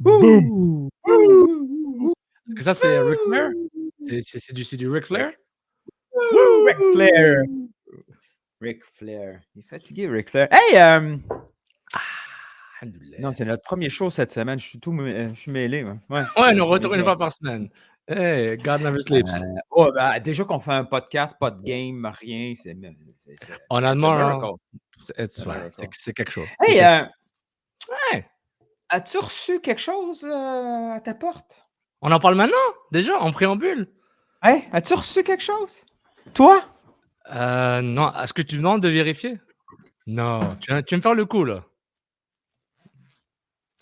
Boum! Est-ce que ça, c'est Ric Flair? C'est du Ric Flair? Ric Flair. Ric Flair. Il est fatigué, Ric Flair. Hey! Non, c'est notre premier show cette semaine. Je suis mêlé. Ouais, nous retournons une fois par semaine. Hey, God never sleeps. Déjà qu'on fait un podcast, pas de game, rien. Honnêtement, c'est quelque chose. Hey! Ouais. As-tu reçu quelque chose à ta porte? On en parle maintenant, déjà, en préambule. Hey! As-tu reçu quelque chose? Toi? Non. Est-ce que tu demandes de vérifier? Non. Tu vas me faire le coup, là.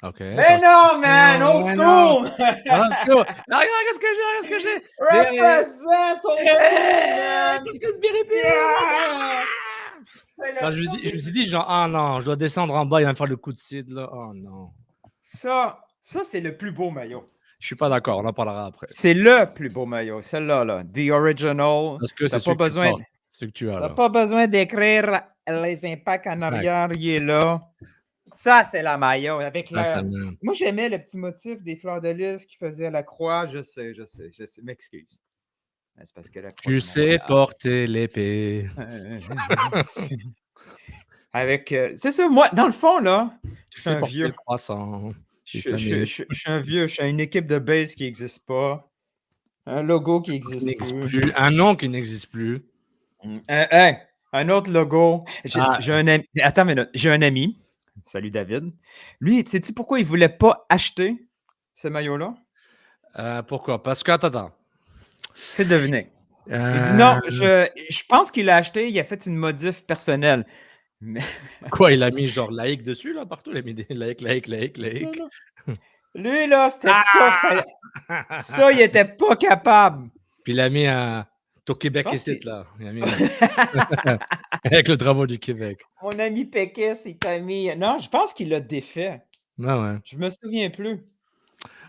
OK. Mais non, man! Old school! Old school! Non, regarde, qu'est-ce que j'ai? Represent old school, man! Qu'est-ce que ce biriti? Non, je me suis dit, genre, ah non, je dois descendre en bas, il va me faire le coup de cid, là. Oh non. Ça, c'est le plus beau maillot. Je suis pas d'accord, on en parlera après. C'est le plus beau maillot, celle-là, là. The Original. Parce que c'est celui que tu as, T'as là. pas besoin d'écrire les impacts en arrière, il est là. Ça, c'est la maillot. Avec Moi, j'aimais le petit motif des fleurs de lys qui faisait la croix. Je sais. M'excuse. C'est parce que la croix. Tu sais porter l'épée. Avec. C'est ça, moi, dans le fond, là, tu sais porter le croissant. Je suis un vieux. Je suis à une équipe de base qui n'existe pas. Un logo qui n'existe plus. Un nom qui n'existe plus. Un autre logo. J'ai un ami. Attends une minute. J'ai un ami. Salut David. Lui, sais-tu pourquoi il ne voulait pas acheter ce maillot-là? Pourquoi? Parce que, attends. C'est devenu. Il dit non, je pense qu'il l'a acheté, il a fait une modif personnelle. Mais... Quoi, il a mis genre like dessus, là, partout? Il a mis des like. Non. Lui, là, c'était ça. Ça, il était pas capable. Puis il a mis un... Au Québec ici, là. Il a mis avec le drapeau du Québec. Mon ami Pékis, il t'a mis... Non, je pense qu'il l'a défait. Ouais. Je me souviens plus.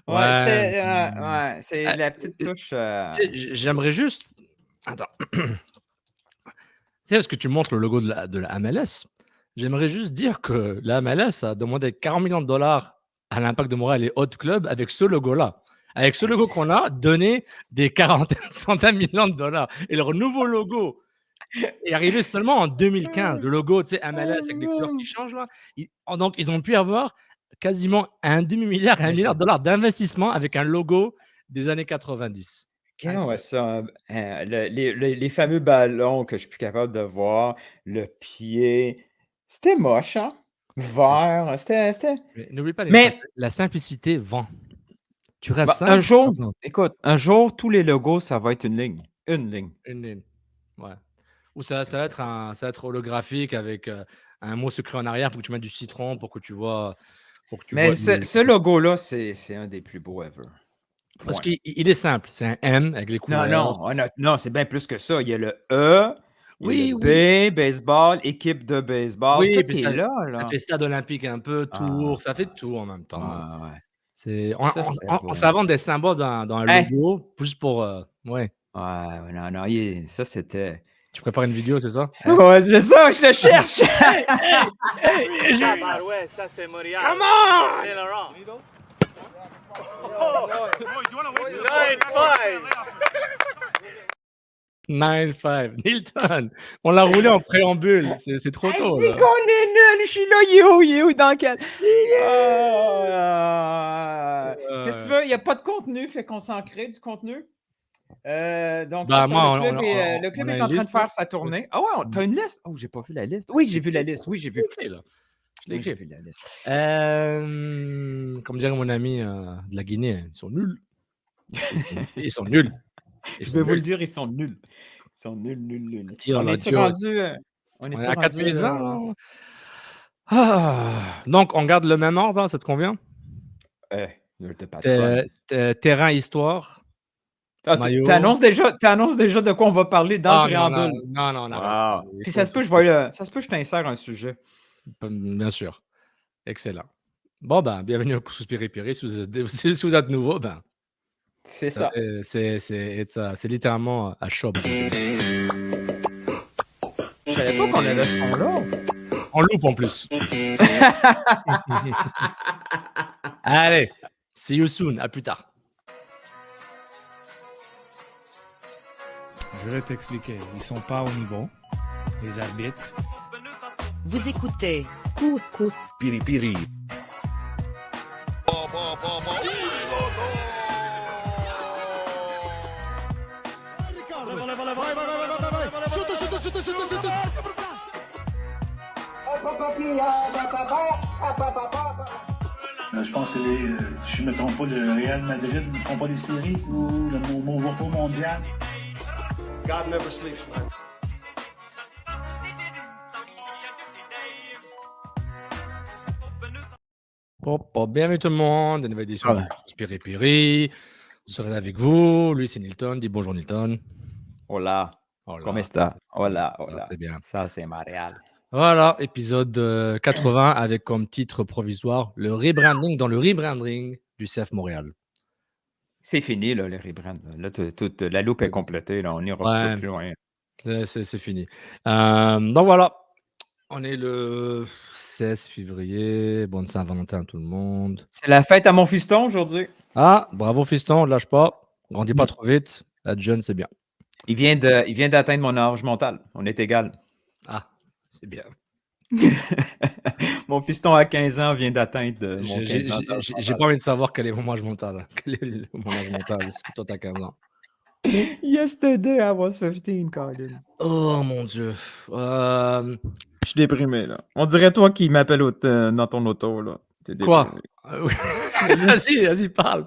C'est la petite touche... J'aimerais juste... Attends. Tu sais, est-ce que tu montres le logo de la MLS? J'aimerais juste dire que la MLS a demandé 40 millions de dollars à l'Impact de Montréal et autres clubs avec ce logo-là. Avec ce logo qu'on a, donné des centaines de millions de dollars. Et leur nouveau logo est arrivé seulement en 2015. Le logo, tu sais, MLS avec des couleurs qui changent là. Donc, ils ont pu avoir quasiment un demi-milliard et $1 milliard d'investissement avec un logo des années 90. Ça, les fameux ballons que je suis plus capable de voir, le pied, c'était moche, hein? Vert, c'était... N'oublie pas, la simplicité vend. Tu restes simple. Un jour, tous les logos, ça va être une ligne. Une ligne. Ouais. Ou ça va être holographique avec un mot secret en arrière pour que tu mettes du citron pour que tu vois. Ce logo-là, c'est un des plus beaux ever. Parce qu'il est simple. C'est un M avec les couleurs. Non, c'est bien plus que ça. Il y a le E, le B, baseball, équipe de baseball. Oui, tout est là. Ça fait stade olympique un peu, tour. Ça fait tout en même temps. Ouais. On s'invente des symboles dans un logo juste pour... non, ça c'était... Tu prépares une vidéo, c'est ça? Ouais, c'est ça, je le cherche! Ouais, ça c'est Montréal. Come on! C'est Laurent. 9-5. Nilton, on l'a roulé en préambule. C'est trop tôt. C'est qu'on est nul. Je suis là. Yo, dans quel... Qu'est-ce que tu veux? Il n'y a pas de contenu, fait qu'on s'en crée du contenu. Donc, le club est en train de faire sa tournée. Ah ouais, t'as une liste? Oh, j'ai pas vu la liste. Oui, j'ai vu la liste. Oui, j'ai vu. Je l'ai écrit. Comme dirait mon ami de la Guinée, ils sont nuls. Ils sont nuls. Je vais vous le dire, ils sont nuls. Ils sont nuls. On est rendu à 4 minutes 20. Donc, on garde le même ordre, ça te convient? Terrain, histoire. T'annonces déjà de quoi on va parler dans le préambule. Non. Puis ça se peut, je t'insère un sujet. Bien sûr. Excellent. Bon, bienvenue au Conspiré-Piré. Si vous êtes nouveau, c'est ça. C'est littéralement à chaud. Je savais pas qu'on avait ce son-là. On loupe en plus. Allez, See you soon. À plus tard. Je vais t'expliquer. Ils sont pas au niveau, les arbitres. Vous écoutez Couscous Piri Piri. Je pense que je ne me trompe pas, le Real Madrid ne font pas des séries ou le Movo mondial. God never sleeps, man. Bienvenue tout le monde, une nouvelle édition de Piri Piri. Je serai là avec vous. Lui, c'est Nilton. Dis bonjour, Nilton. Hola. Hola. Comment está? Hola, Ah, hola. c'est bien. Ça, c'est Montréal. Voilà, épisode 80 avec comme titre provisoire le rebranding dans le rebranding du CF Montréal. C'est fini, là, le rebrand. Là, la loupe est complétée. Là, on n'ira Ouais. plus loin. C'est fini. Donc voilà, on est le 16 février. Bonne Saint-Valentin à tout le monde. C'est la fête à mon fiston aujourd'hui. Ah, bravo fiston, lâche pas. Grandis pas trop vite. Être jeune, c'est bien. Il vient d'atteindre mon âge mental. On est égal. Ah, c'est bien. Mon fiston à 15 ans vient d'atteindre mon 15 ans. J'ai pas envie de savoir quel est mon âge mental. Quel est mon âge mental si toi t'as 15 ans. Yesterday, I was 15, Colin. Oh mon Dieu. Je suis déprimé, là. On dirait toi qui m'appelle dans ton auto, là. Quoi? Vas-y, parle.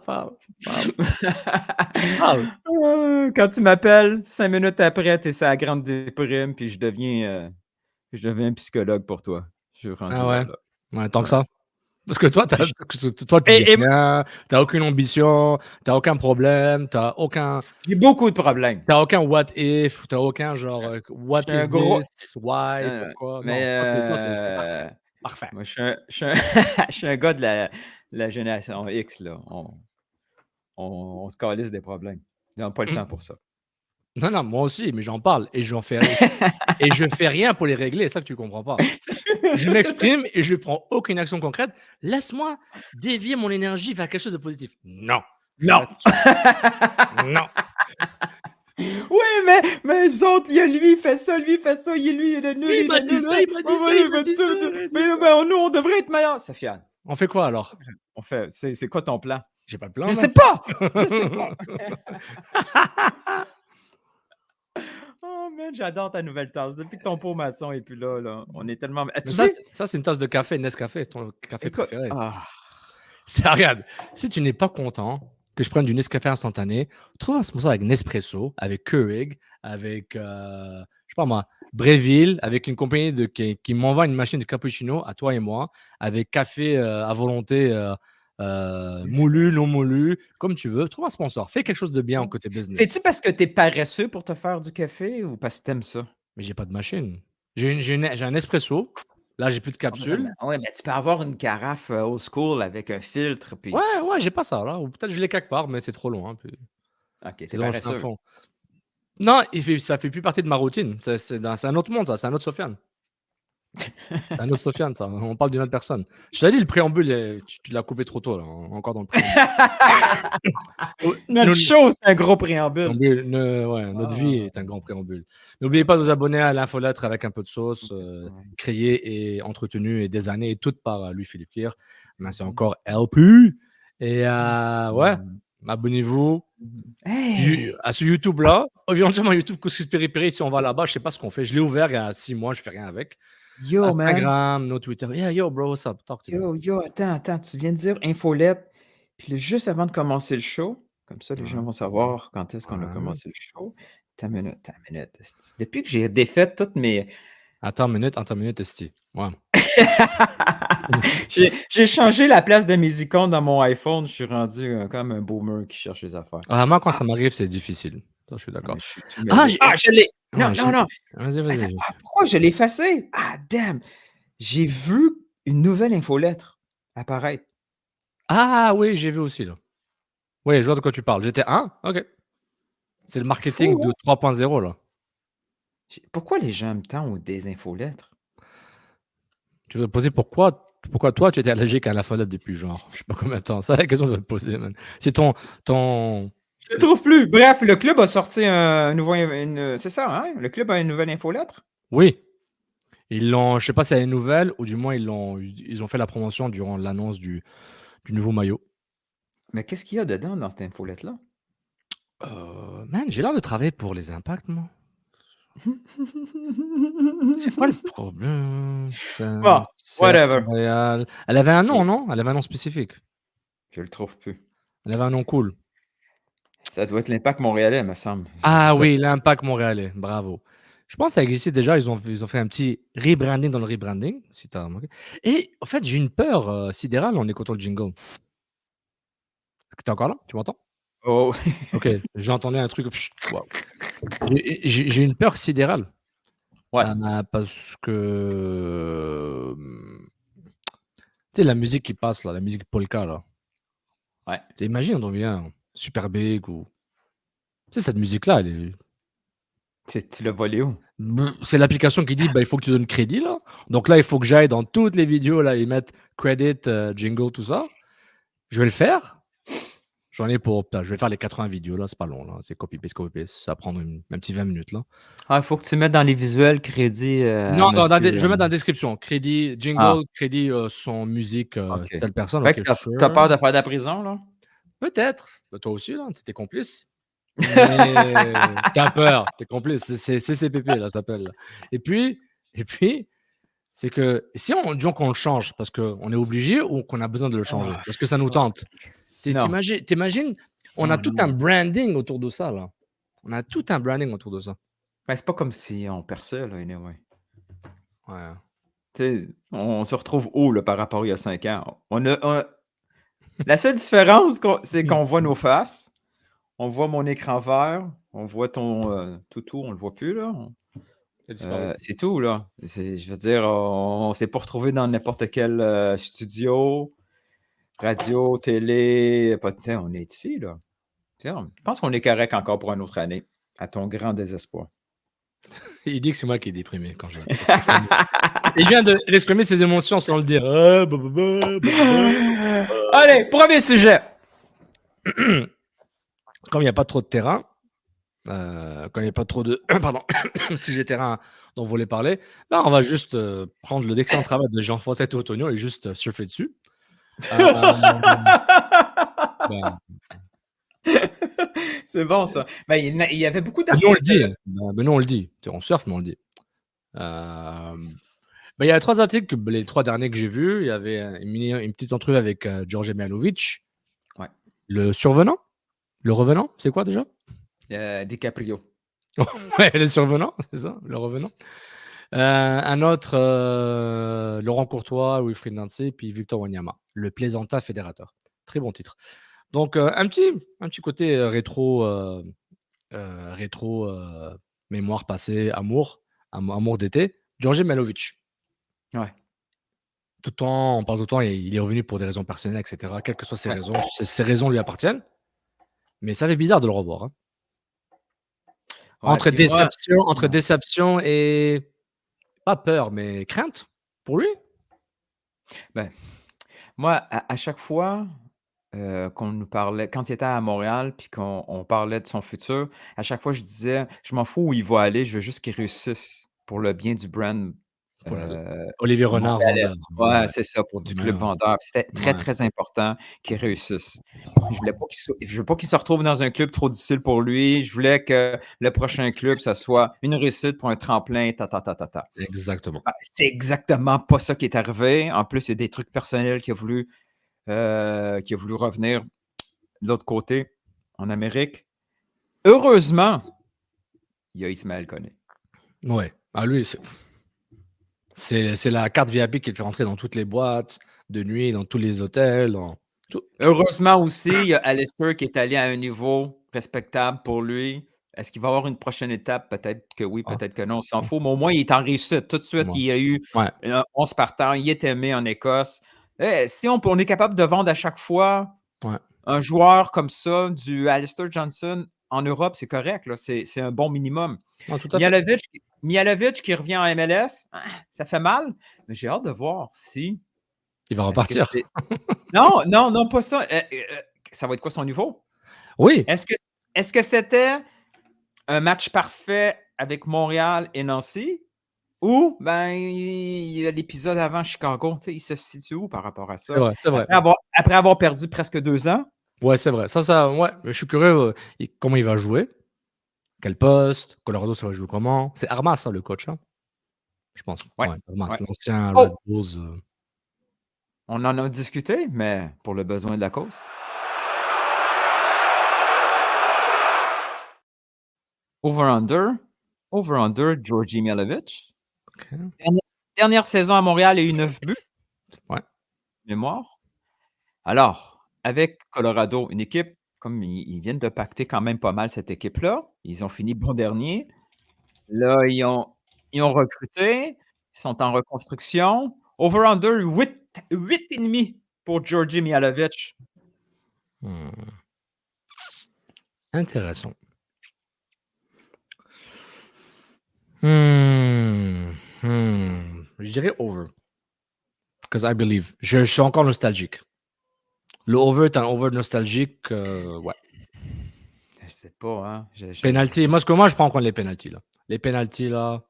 Quand tu m'appelles, 5 minutes après, t'es sur la grande déprime, puis je deviens psychologue pour toi. Je suis rendu Ah ouais? là. Ouais, tant que ça. Parce que toi, tu dis rien, t'as aucune ambition, t'as aucun problème, t'as aucun... J'ai beaucoup de problèmes. T'as aucun what if, t'as aucun genre what J'suis un is gros- this, why, pourquoi. Mais Non, toi, c'est parfait. moi, je suis un gars de la génération X, là. On se calisse des problèmes. On n'a pas le temps pour ça. Non, moi aussi, mais j'en parle et j'en fais rien. Et je fais rien pour les régler, c'est ça que tu comprends pas. Je m'exprime et je prends aucune action concrète. Laisse-moi dévier mon énergie vers quelque chose de positif. Non. Non. Oui, mais les autres, lui, il fait ça, il est le nul. Il m'a dit ça. Mais nous, on devrait être meilleurs. Sofiane. On fait quoi alors? On fait, c'est quoi ton plan? J'ai pas de plan. Je sais pas. Oh man, j'adore ta nouvelle tasse. Depuis que ton pot maçon est plus là, on est tellement... Ça, c'est une tasse de café, Nescafé, ton café préféré. Ah. Regarde, si tu n'es pas content que je prenne du Nescafé instantané, trouve un sponsor avec Nespresso, avec Keurig, avec, je sais pas moi, Breville, avec une compagnie qui m'envoie une machine de cappuccino à toi et moi, avec café à volonté, moulu, non moulu, comme tu veux. Trouve un sponsor. Fais quelque chose de bien au côté business. C'est-tu parce que t'es paresseux pour te faire du café ou parce que t'aimes ça? Mais j'ai pas de machine. J'ai un espresso. Là, j'ai plus de capsule. Oui, mais tu peux avoir une carafe old school avec un filtre. Puis... Ouais, j'ai pas ça là. Ou peut-être je l'ai quelque part, mais c'est trop loin. Puis... Ok, c'est dans le fin fond. Non, ça fait plus partie de ma routine. C'est un autre monde, ça. C'est un autre Sofiane. C'est un autre Sofiane, ça. On parle d'une autre personne. Je t'ai dit, le préambule, tu l'as coupé trop tôt, là. Encore dans le préambule. Notre show, c'est un gros préambule. Notre vie est un grand préambule. N'oubliez pas de vous abonner à l'infolettre avec un peu de sauce, créée et entretenue et des années, et toutes par Louis-Philippe Kir. Merci encore, LP. Et abonnez-vous à ce YouTube-là. Éventuellement, YouTube, Couscous Piri Piri, si on va là-bas, je sais pas ce qu'on fait. Je l'ai ouvert il y a 6 mois, je fais rien avec. Yo, Instagram, no Twitter. Yeah, yo, bro, what's up? Talk to me. Yo, attends, tu viens de dire infolette. Puis là, juste avant de commencer le show, comme ça, les gens vont savoir quand est-ce qu'on a commencé le show. Attends une minute. Depuis que j'ai défait toutes mes... Attends une minute, Esti. Ouais. J'ai changé la place de mes icônes dans mon iPhone. Je suis rendu comme un boomer qui cherche les affaires. Moi, quand ça m'arrive, c'est difficile. Ça, je suis d'accord. Je l'ai. Non. Vas-y. Attends, pourquoi je l'ai effacé? Ah, damn. J'ai vu une nouvelle infolettre apparaître. Ah oui, j'ai vu aussi, là. Oui, je vois de quoi tu parles. J'étais OK. C'est le marketing de 3.0, là. Pourquoi les gens aiment tant des infolettres? Tu veux poser pourquoi Pourquoi toi, tu étais allergique à la folette depuis genre, je sais pas combien de temps. C'est la question que je vais te poser, man. C'est ton... Je le trouve plus. Bref, le club a sorti un nouveau. C'est ça, hein? Le club a une nouvelle infolettre. Oui, ils l'ont, je sais pas si c'est une nouvelle ou du moins ils ont fait la promotion durant l'annonce du nouveau maillot. Mais qu'est-ce qu'il y a dedans dans cette infolette-là? Man, j'ai l'air de travailler pour les impacts, moi. C'est quoi le problème? Bon, CF whatever. Montréal. Elle avait un nom, non? Elle avait un nom spécifique. Je le trouve plus. Elle avait un nom cool. Ça doit être l'Impact montréalais, me semble. J'ai Ah vu ça. oui, l'Impact montréalais. Bravo. Je pense que ça existait déjà. Ils ont fait un petit rebranding dans le rebranding, si tu as remarqué. Et en fait, j'ai une peur sidérale en écoutant le jingle. Est-ce que tu es encore là? Tu m'entends? Oh, Ok, j'ai entendu un truc. Wow. J'ai une peur sidérale. ouais. Parce que. Tu sais, la musique qui passe là, la musique polka là. Ouais. T'imagines, on devient super big ou. Tu sais, cette musique-là, elle est. Tu l'as volé où? C'est l'application qui dit bah, il faut que tu donnes crédit là. Donc là, il faut que j'aille dans toutes les vidéos là et mettre credit, jingle, tout ça. Je vais le faire. J'en ai pour. Je vais faire les 80 vidéos là, c'est pas long là. C'est copy-paste, copy-paste. Ça va prendre un petit 20 minutes là. Ah, il faut que tu mettes dans les visuels crédit. Non, je vais mettre dans la description. Crédit, jingle, Ah. crédit, son musique, Ok. telle personne. Fait que Ok, t'as sure. peur de faire de la prison, là? Peut-être. Bah, toi aussi, là, t'es complice. Mais t'as peur, t'es complice. C'est CCPP, là, ça s'appelle. Et puis, c'est que si disons qu'on le change parce qu'on est obligé ou qu'on a besoin de le changer, Ah, parce que ça nous fuck. tente. Non. T'imagines, on a Oh, tout non. un branding autour de ça, là. On a tout un branding autour de ça. Ben, c'est pas comme si on perçait, là, anyway. Ouais. Tu sais, on se retrouve où, là, par rapport à il y a 5 ans? La seule différence, c'est qu'on voit nos faces, on voit mon écran vert, on voit ton toutou, on le voit plus, là. C'est disparu. C'est tout, là. Je veux dire, on s'est pas retrouvé dans n'importe quel studio, radio, télé, pas de temps. On est ici, là. Tu sais, je pense qu'on est correct encore pour une autre année, à ton grand désespoir. Il dit que c'est moi qui est déprimé quand je. Il vient d'exprimer ses émotions sans le dire. Allez, premier sujet. Comme il n'y a pas trop de terrain, quand il n'y a pas trop de pardon, sujet terrain dont vous voulez parler, là, on va juste prendre le excellent travail de Jean-François Théotonio et juste surfer dessus. Ben, C'est bon, ça. Ben, il y avait beaucoup nous, on le d'articles. dit. Nous, on le dit. On surfe, mais on le dit. Il y a 3 articles, les 3 derniers que j'ai vus. Il y avait une petite entrevue avec George Mialovic. Ouais. Le survenant? Le revenant? C'est quoi déjà? DiCaprio. Ouais, le survenant, c'est ça, le revenant. Un autre, Laurent Courtois, Wilfried Nancy, puis Victor Wanyama, le plaisantin fédérateur. Très bon titre. Donc, un petit côté rétro, mémoire passée, amour d'été. Georgi Melovic. Ouais. On parle tout le temps, il est revenu pour des raisons personnelles, etc. Quelles que soient ses Ouais. raisons, ces raisons lui appartiennent. Mais ça fait bizarre de le revoir. Hein. Ouais, Entre puis moi- déception et pas peur, mais crainte pour lui. Moi, à chaque fois qu'on nous parlait, quand il était à Montréal, puis qu'on parlait de son futur, à chaque fois, je disais, je m'en fous où il va aller, je veux juste qu'il réussisse pour le bien du brand. Pour Olivier Renard, montréalais. vendeur. Ouais, c'est ça, pour du club Ouais. vendeur. C'était très, Ouais. très important qu'il réussisse. Je veux pas qu'il se retrouve dans un club trop difficile pour lui. Je voulais que le prochain club, ça soit une réussite pour un tremplin, ta. Exactement. C'est exactement pas ça qui est arrivé. En plus, il y a des trucs personnels qu'il a voulu revenir de l'autre côté, en Amérique. Heureusement, il y a Ismaël Koné. Ouais. Ah, lui, c'est la carte VIP qui te fait rentrer dans toutes les boîtes de nuit, dans tous les hôtels. Tout. Heureusement aussi, il y a Alistair qui est allé à un niveau respectable pour lui. Est-ce qu'il va y avoir une prochaine étape? Peut-être que oui, peut-être que non, on s'en fout. Mais au moins, il est en réussite. Tout de suite, il y a eu 11 partants. Il est aimé en Écosse. Si on est capable de vendre à chaque fois un joueur comme ça, du Alistair Johnson, en Europe, c'est correct. Là. C'est un bon minimum. Mihalovic qui revient en MLS, ça fait mal. Mais j'ai hâte de voir si Il va Est-ce que repartir. c'est... Non, non, non, pas ça. Ça va être quoi son niveau? Oui, Est-ce que c'était un match parfait avec Montréal et Nancy? Ou, ben, il y a l'épisode avant Chicago, tu sais, il se situe où par rapport à c'est ça? vrai, c'est vrai. Après avoir perdu presque 2 ans? Ouais, c'est vrai. Ça, ouais, je suis curieux, comment il va jouer. Quel poste? Colorado, ça va jouer comment? C'est Armas, ça, le coach, hein? Je pense. Ouais, Ouais, Armas, ouais. l'ancien Red Oh! Bulls. On en a discuté, mais pour le besoin de la cause. Over-under, Georgi Milovic. OK. Dernière saison à Montréal, il a eu 9 buts, Ouais. mémoire. Alors, avec Colorado, une équipe, comme ils viennent de pacter quand même pas mal cette équipe-là, ils ont fini bon dernier. Là, ils ont recruté, ils sont en reconstruction. Over-under, 8,5 pour Georgi Milovic. Mmh. Intéressant. Je dirais over. Because I believe. Je suis encore nostalgique. Le over est un over nostalgique, ouais. Je sais pas, hein. Penalty. Moi, je prends en compte les penalties, là. Les penalties, là.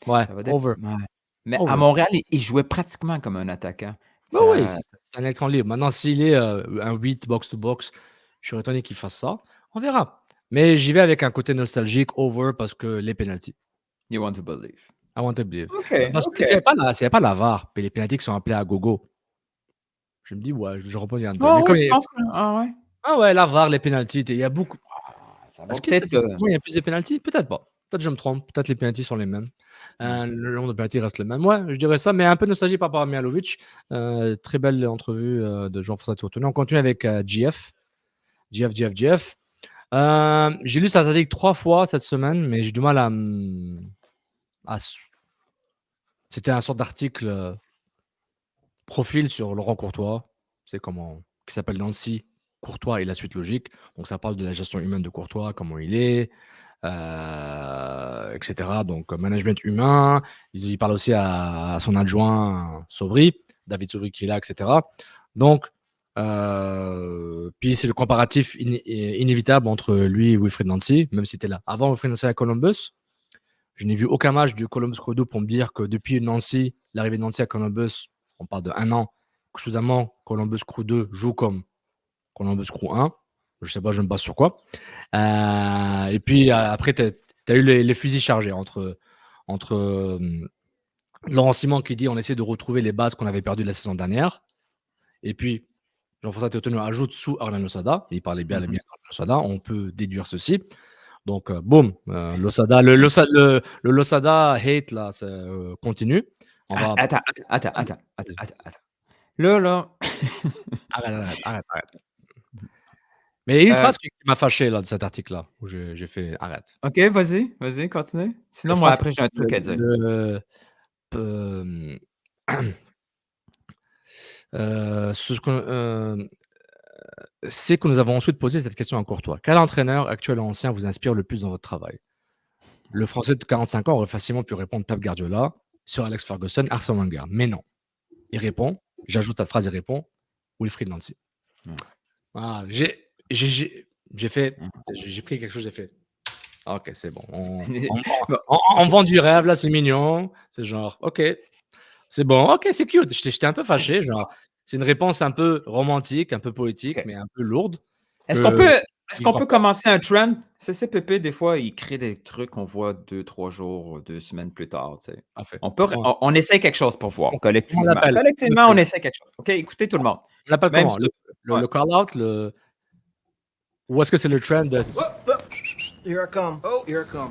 Ouais, Ça va over. ouais. Mais à Over. Montréal, il jouait pratiquement comme un attaquant. Bah oui, Ça c'est un électron libre. Maintenant, s'il est un 8 box-to-box, je serais étonné qu'il fasse ça. On verra. Mais j'y vais avec un côté nostalgique, over, parce que les penalties. you want to believe. I want to believe. OK, Parce que s'il n'y avait pas la VAR, puis les penalties qui sont appelés à gogo, je me dis, ouais, je reprends un 2. Oh Mais comme oui, tu penses que ouais? ah ouais, la VAR, les penalties, il y a beaucoup. Ça va Est-ce que peut-être, statistiquement, il y a plus de penalties? Peut-être pas. Peut-être je me trompe. Peut-être les penalties sont les mêmes. Le nombre de penalties reste le même. Ouais, je dirais ça, mais un peu nostalgie par rapport à Mialovic. Très belle entrevue de Jean-François Tourtonnet. On continue avec GF. GF. J'ai lu sa statistique 3 fois cette semaine, mais j'ai du mal à C'était un sorte d'article profil sur Laurent Courtois. C'est comment qui s'appelle Nancy Courtois et la suite logique. Donc ça parle de la gestion humaine de Courtois, comment il est, etc. Donc management humain. Il parle aussi à son adjoint Sauvry, David Sauvry qui est là, etc. Donc puis c'est le comparatif inévitable entre lui et Wilfried Nancy, même si c'était là avant Wilfried Nancy à Columbus. Je n'ai vu aucun match du Columbus Crew 2 pour me dire que depuis Nancy, l'arrivée de Nancy à Columbus, on parle de 1 an, que soudainement Columbus Crew 2 joue comme Columbus Crew 1. Je sais pas, je me base sur quoi. Et puis après, tu as eu les fusils chargés entre Laurent Simon qui dit on essaie de retrouver les bases qu'on avait perdues la saison dernière. Et puis Jean-François Théotonio ajoute sous Arlen Losada. Il parlait bien d'Arlen Losada. On peut déduire ceci. Donc, boum, Losada, le Losada hate, là, ça continue. Attends. Là. Arrête. Mais il y a une phrase qui m'a fâché là, de cet article-là, où j'ai fait arrête. OK, vas-y, continue. Sinon, moi, après, j'ai un truc à dire. C'est que nous avons ensuite posé cette question à Courtois. Quel entraîneur, actuel ou ancien, vous inspire le plus dans votre travail? Le Français de 45 ans aurait facilement pu répondre Pep Guardiola, sur Alex Ferguson, Arsène Wenger. Mais non. Il répond, j'ajoute cette phrase, il répond, Wilfried Nancy. Ah, j'ai pris quelque chose, j'ai fait. Ok, c'est bon. On vend du rêve, là, c'est mignon. C'est genre, ok, c'est bon, ok, c'est cute. J'étais un peu fâché, genre, c'est une réponse un peu romantique, un peu poétique, mais un peu lourde. Est-ce qu'on peut commencer un trend? CCPP, des fois, il crée des trucs qu'on voit 2-3 jours, 2 semaines plus tard. Tu sais. On essaie quelque chose pour voir, collectivement. Collectivement, on essaie quelque chose. OK, écoutez tout le monde. On l'appelle comment? Le call-out, ou est-ce que c'est le trend de... Here I come. Here I come.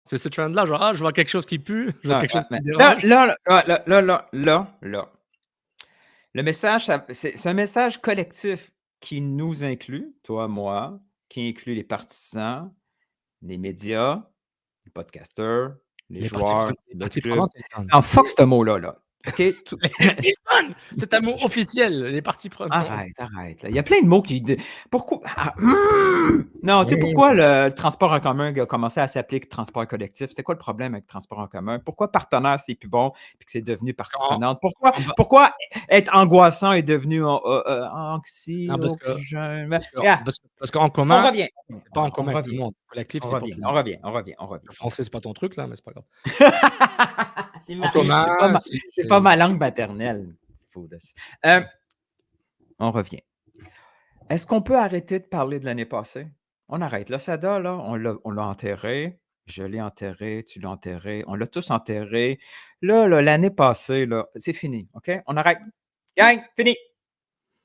C'est ce trend-là, genre, je vois quelque chose qui pue, je vois quelque chose qui me dérange. Là. Le message, c'est un message collectif qui nous inclut, toi, moi, qui inclut les partisans, les médias, les podcasters, les joueurs, le club. Non, fuck ce mot-là. OK? on! C'est un mot officiel, les parties prenantes. Arrête. Là. Il y a plein de mots qui. Pourquoi. Non, tu sais, pourquoi le transport en commun a commencé à s'appeler transport collectif? C'est quoi le problème avec le transport en commun? Pourquoi partenaire, c'est plus bon puis que c'est devenu partie prenante? Pourquoi être angoissant est devenu oxygène? Parce qu'en commun, On revient. c'est pas en commun avec tout le monde. Collectif, c'est pour tout le monde. On revient. Le français, c'est pas ton truc, là, mais c'est pas grave. C'est pas ma langue maternelle. On revient. Est-ce qu'on peut arrêter de parler de l'année passée? On arrête. Là, Sada, là, on l'a enterré. Je l'ai enterré, tu l'as enterré. On l'a tous enterré. Là, l'année passée, là, c'est fini. OK? On arrête. Gang, fini.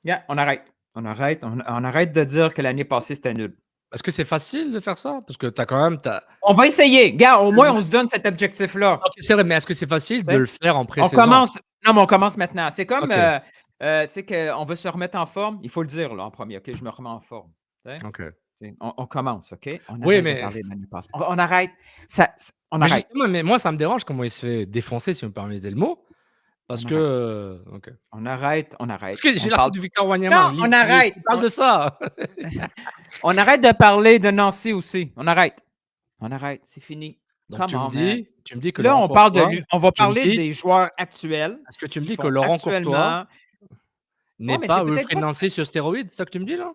Yeah, on arrête. On arrête de dire que l'année passée, c'était nul. Est-ce que c'est facile de faire ça? Parce que tu as quand même. On va essayer. Gars, au moins, on se donne cet objectif-là. Ok, c'est vrai, mais est-ce que c'est facile de le faire en pré-saison? On commence maintenant. C'est comme, tu sais, qu'on veut se remettre en forme. Il faut le dire, là, en premier. OK, je me remets en forme. OK. On commence, OK? On Oui, arrête mais. de parler de l'année passée. On arrête. On mais arrête. justement, mais moi, ça me dérange comment il se fait défoncer, si vous me permettez le mot. Parce que. OK. On arrête. Parce que j'ai l'article de Victor Wanyama. Non, on arrête. Il parle de ça. On arrête de parler de Nancy aussi. On arrête. C'est fini. Donc, tu me dis que là, Laurent Courtois, on va parler des joueurs actuels. Est-ce que tu me dis que Laurent Courtois n'est pas Wilfried Nancy sur stéroïdes? C'est ça que tu me dis, là?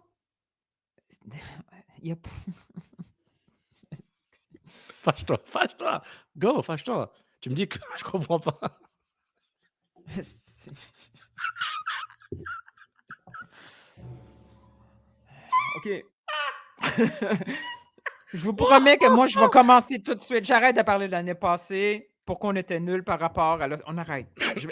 Fâche-toi. Go, fâche-toi. Tu me dis que je comprends pas. OK. Je vous promets que moi, je vais commencer tout de suite. J'arrête de parler de l'année passée. Pourquoi on était nuls par rapport à... On arrête.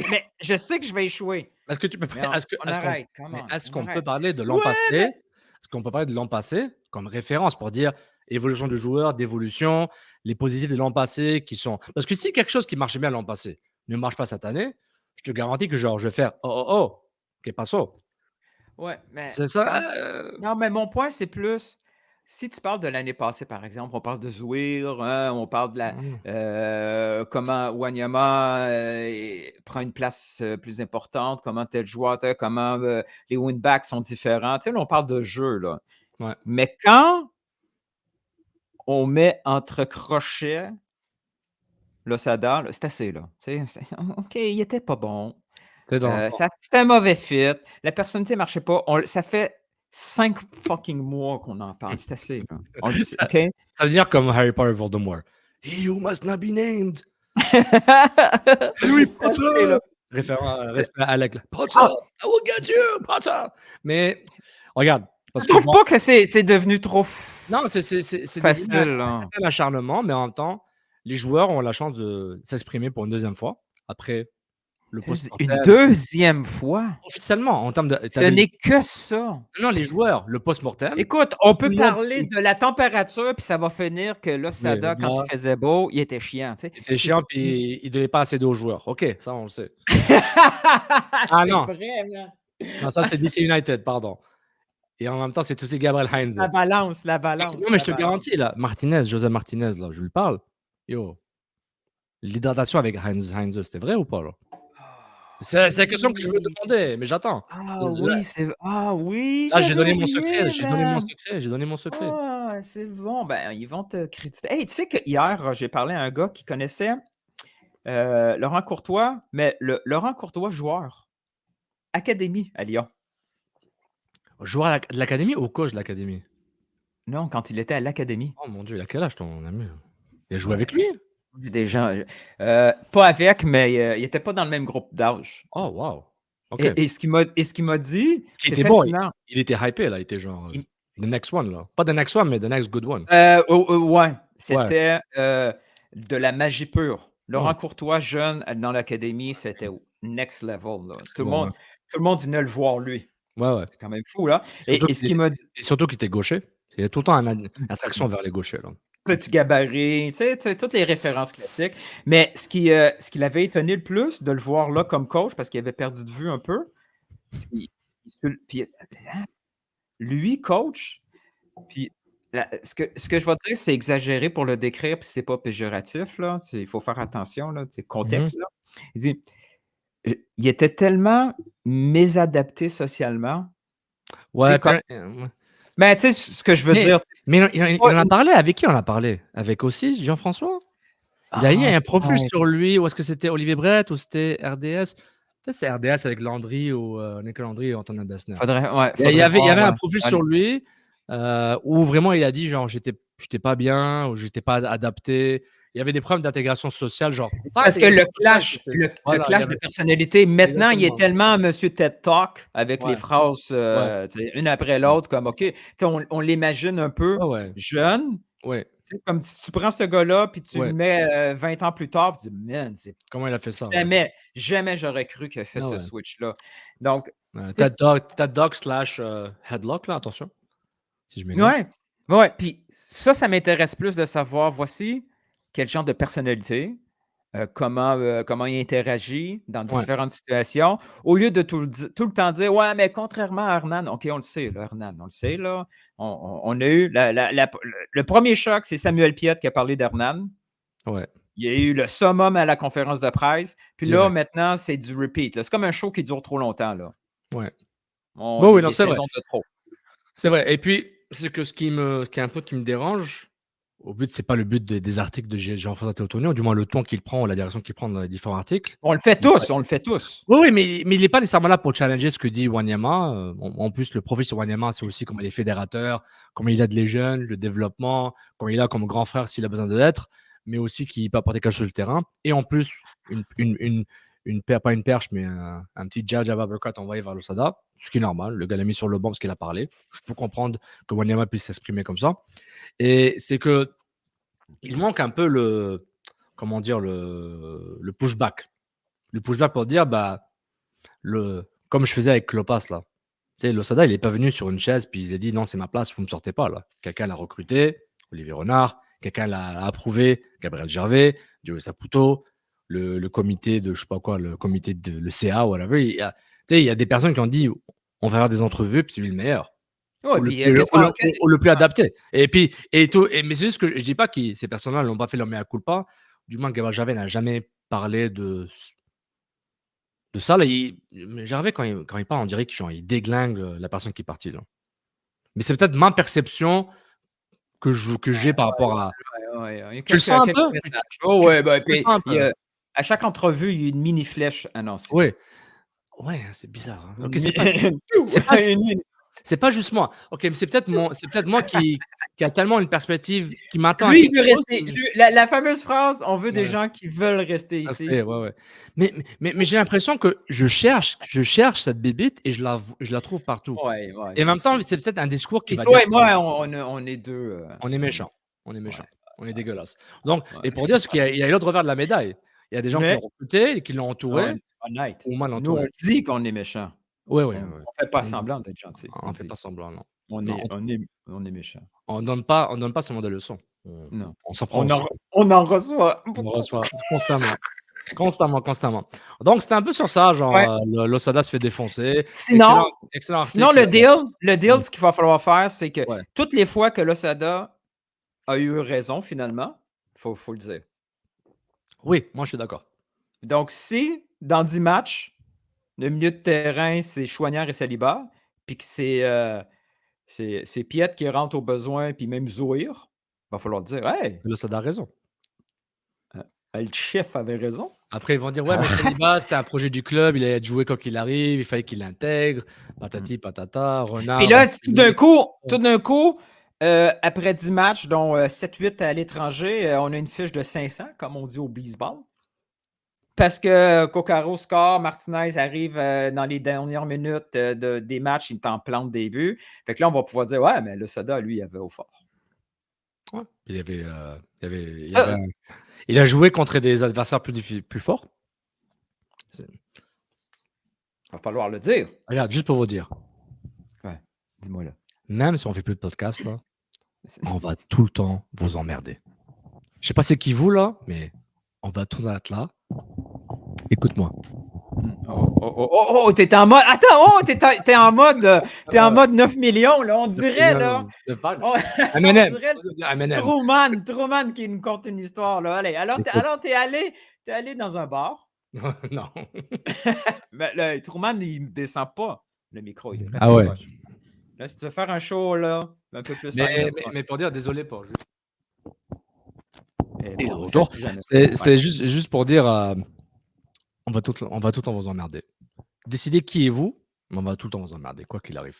Mais je sais que je vais échouer. Est-ce que tu peux... Est-ce qu'on peut parler de l'an passé? Est-ce qu'on peut parler de l'an passé comme référence pour dire évolution du joueur, d'évolution, les positifs de l'an passé qui sont... Parce que si quelque chose qui marchait bien l'an passé ne marche pas cette année, je te garantis que genre, je vais faire qu'est passo? Ouais, mais... C'est ça? Non, mais mon point, c'est plus... Si tu parles de l'année passée, par exemple, on parle de Zouir, hein, on parle de comment Wanyama prend une place plus importante, comment tel joueur, comment les winbacks sont différents. Tu sais, là, on parle de jeu, là. Ouais. Mais quand on met entre crochets Losada, c'est assez, là. OK, il était pas bon. C'était un mauvais fit. La personnalité ne marchait pas. Ça fait 5 fucking mois qu'on en parle. C'est assez, là. OK? Ça veut dire comme Harry Potter Voldemort. He who must not be named. Louis Potter! Référent à Alec. Potter! I will get you, Potter! Mais, regarde. Je trouve pas que c'est devenu trop non, c'est facile. Un acharnement, mais en même temps, les joueurs ont la chance de s'exprimer pour une deuxième fois. Après le post-mortem. Une deuxième fois? Officiellement, en termes de... Ce n'est que ça. Non, les joueurs, le post-mortem. Écoute, on peut parler de la température, puis ça va finir que là, Sada, quand il faisait beau, il était chiant. Tu sais. Il était chiant, puis il ne donnait pas assez d'eau aux joueurs. OK, ça, on le sait. Non. Non, ça, c'était DC United, pardon. Et en même temps, c'est aussi Gabriel Heinze. La balance. Non, mais je te garantis, là, José Martinez, là, je lui parle. Yo, l'hydratation avec Heinze, c'était vrai ou pas, là? C'est la question que je veux demander, mais j'attends. Oui, là, j'ai donné mon secret. J'ai donné mon secret. Ah, c'est bon. Ben, ils vont te créditer. Hey, tu sais que hier, j'ai parlé à un gars qui connaissait Laurent Courtois, mais Laurent Courtois, joueur. Académie à Lyon. Joueur de l'académie ou coach de l'académie? Non, quand il était à l'académie. Oh mon Dieu, il a quel âge ton ami? Il a joué avec lui? Des gens, pas avec, mais il n'était pas dans le même groupe d'âge. Oh, wow. Okay. Et ce qu'il m'a dit, c'est fascinant. Bon, il était hypé, là. Il était genre the next one, là. Pas the next one, mais the next good one. Ouais. C'était de la magie pure. Laurent Courtois, jeune, dans l'académie, c'était next level. Là. Tout le monde venait le voir, lui. Ouais. C'est quand même fou, là. Et ce qu'il m'a dit... Et surtout qu'il était gaucher. Il y a tout le temps une attraction vers les gauchers, là. Petit gabarit, tu sais, toutes les références classiques. Mais ce qui l'avait étonné le plus de le voir là comme coach, parce qu'il avait perdu de vue un peu, puis, lui, coach, puis ce que je vais dire, c'est exagéré pour le décrire, puis c'est pas péjoratif, là. Il faut faire attention, là, contexte, là. Il dit, il était tellement mésadapté socialement. Ouais, Comme... ouais. Mais tu sais, ce que je veux dire... Mais il en a parlé, avec qui on en a parlé? Avec aussi Jean-François? Il a eu un profil sur lui, ou est-ce que c'était Olivier Brett, ou c'était RDS? Peut-être c'est RDS avec Landry, ou Nicolas Landry et Antonin Bessner. Il y avait un profil sur lui où vraiment il a dit genre j'étais pas bien, ou j'étais pas adapté. Il y avait des problèmes d'intégration sociale, genre. Parce que le clash de personnalité, maintenant, il est tellement Monsieur TED Talk avec les phrases une après l'autre, comme OK, on l'imagine un peu jeune. Ouais. Comme si tu prends ce gars-là puis tu le mets 20 ans plus tard, tu dis, man, comment il a fait ça? Jamais j'aurais cru qu'il a fait ce switch-là. Donc, TED Talk / Headlock, là, attention. Si je m'égare. Ouais. Puis ça m'intéresse plus de savoir, voici quel genre de personnalité, comment il interagit dans différentes situations, au lieu de tout le temps dire, ouais, mais contrairement à Hernan, OK, on le sait, là, Hernan, on le sait, là. On a eu le premier choc, c'est Samuel Piette qui a parlé d'Hernan. Ouais. Il y a eu le summum à la conférence de presse. Puis là, maintenant, c'est du repeat. C'est comme un show qui dure trop longtemps, là. Ouais. Oui, c'est vrai. De trop. C'est vrai. Et puis, c'est que ce qui me dérange, au but, c'est pas le but des articles de Jean-François Théotonio, du moins le ton qu'il prend ou la direction qu'il prend dans les différents articles. On le fait tous. Oui, mais il n'est pas nécessairement là pour challenger ce que dit Wanyama. En plus, le profil sur Wanyama, c'est aussi comment il est fédérateur, comment il aide les jeunes, le développement, comment il est là comme grand frère s'il a besoin de l'être, mais aussi qu'il peut apporter quelque chose sur le terrain. Et en plus, pas une perche, mais un petit jab uppercut envoyé vers l'Osada, ce qui est normal. Le gars l'a mis sur le banc parce qu'il a parlé. Je peux comprendre que Wanyama puisse s'exprimer comme ça. Et c'est que il manque un peu le pushback. Le pushback pour dire, comme je faisais avec Klopas, là. Tu sais, l'Osada, il n'est pas venu sur une chaise puis il a dit non, c'est ma place, vous ne me sortez pas, là. Quelqu'un l'a recruté, Olivier Renard, quelqu'un l'a approuvé, Gabriel Gervais, Joey Saputo, le comité de, je sais pas quoi, le comité de le CA, whatever. Il y a des personnes qui ont dit on va faire des entrevues puis c'est lui le meilleur. Ou le plus adapté. Mais c'est juste que je dis pas que ces personnes-là n'ont pas fait leur mea culpa. Du moins, Gabriel Gervais n'a jamais parlé de ça. Là, Gervais, quand il parle, on dirait qu'il déglingue la personne qui est partie. Là. Mais c'est peut-être ma perception que j'ai par rapport à... Tu le sens un peu? À chaque entrevue, il y a une mini-flèche annoncée. Oui. Ouais, c'est bizarre. Hein. Okay, c'est pas juste moi. OK, mais c'est peut-être moi qui a tellement une perspective qui m'attend. Lui, il veut rester. La fameuse phrase, on veut des gens qui veulent rester ici. Ouais. Mais j'ai l'impression que je cherche cette bébite et je la trouve partout. Ouais, et en même temps, c'est peut-être un discours qui va dire... Toi et moi, on est deux. On est méchants. On est dégueulasses. Donc, et pour dire qu'il y a l'autre revers de la médaille. Il y a des gens qui l'ont recruté et qui l'ont entouré. Honnête. Nous, on dit qu'on est méchants. Oui. On ne fait pas semblant d'être gentil. On ne fait pas semblant, non. On est méchants. On ne donne pas seulement des leçons. Non. On s'en prend. On en reçoit. On reçoit constamment. Donc, c'était un peu sur ça, genre, l'Osada se fait défoncer. Sinon, excellent le deal, ce qu'il va falloir faire, c'est que toutes les fois que l'Osada a eu raison, finalement, il faut le dire. Oui, moi, je suis d'accord. Donc, si, dans 10 matchs, le milieu de terrain, c'est Chouanière et Saliba, puis que c'est Piette qui rentre au besoin, puis même Zouir, il va falloir dire, hey! L'Osada a raison. Le chef avait raison. Après, ils vont dire, ouais, mais Saliba, c'était un projet du club, il allait être joué quand il arrive, il fallait qu'il l'intègre, patati, patata, Renard. Puis là, tout d'un coup, après 10 matchs, dont 7-8 à l'étranger, on a une fiche de 500, comme on dit au baseball. Parce que Coccaro score, Martinez arrive dans les dernières minutes des matchs, il t'en plante des buts. Fait que là, on va pouvoir dire, ouais, mais le Soda, lui, il avait au fort. Ouais. Il a joué contre des adversaires plus forts. Il va falloir le dire. Regarde, juste pour vous dire. Ouais, dis-moi là. Même si on ne fait plus de podcast, là, on va tout le temps vous emmerder. Je sais pas c'est qui vous, là, mais on va tout être là. Écoute-moi. T'es en mode... Attends, t'es en mode 9 millions, là, on dirait, là. Truman qui nous conte une histoire, là. Allez, alors t'es allé dans un bar, Non. Mais le Truman, il ne descend pas le micro, il reste Ah ouais. proche. Là, si tu veux faire un show là, un peu plus Mais, high, là, mais pour dire désolé pour juste. et Et de bon, retour. fais-tu jamais. C'était juste pour dire on va tout le temps vous emmerder. Décidez qui est vous, mais on va tout le temps vous emmerder, quoi qu'il arrive.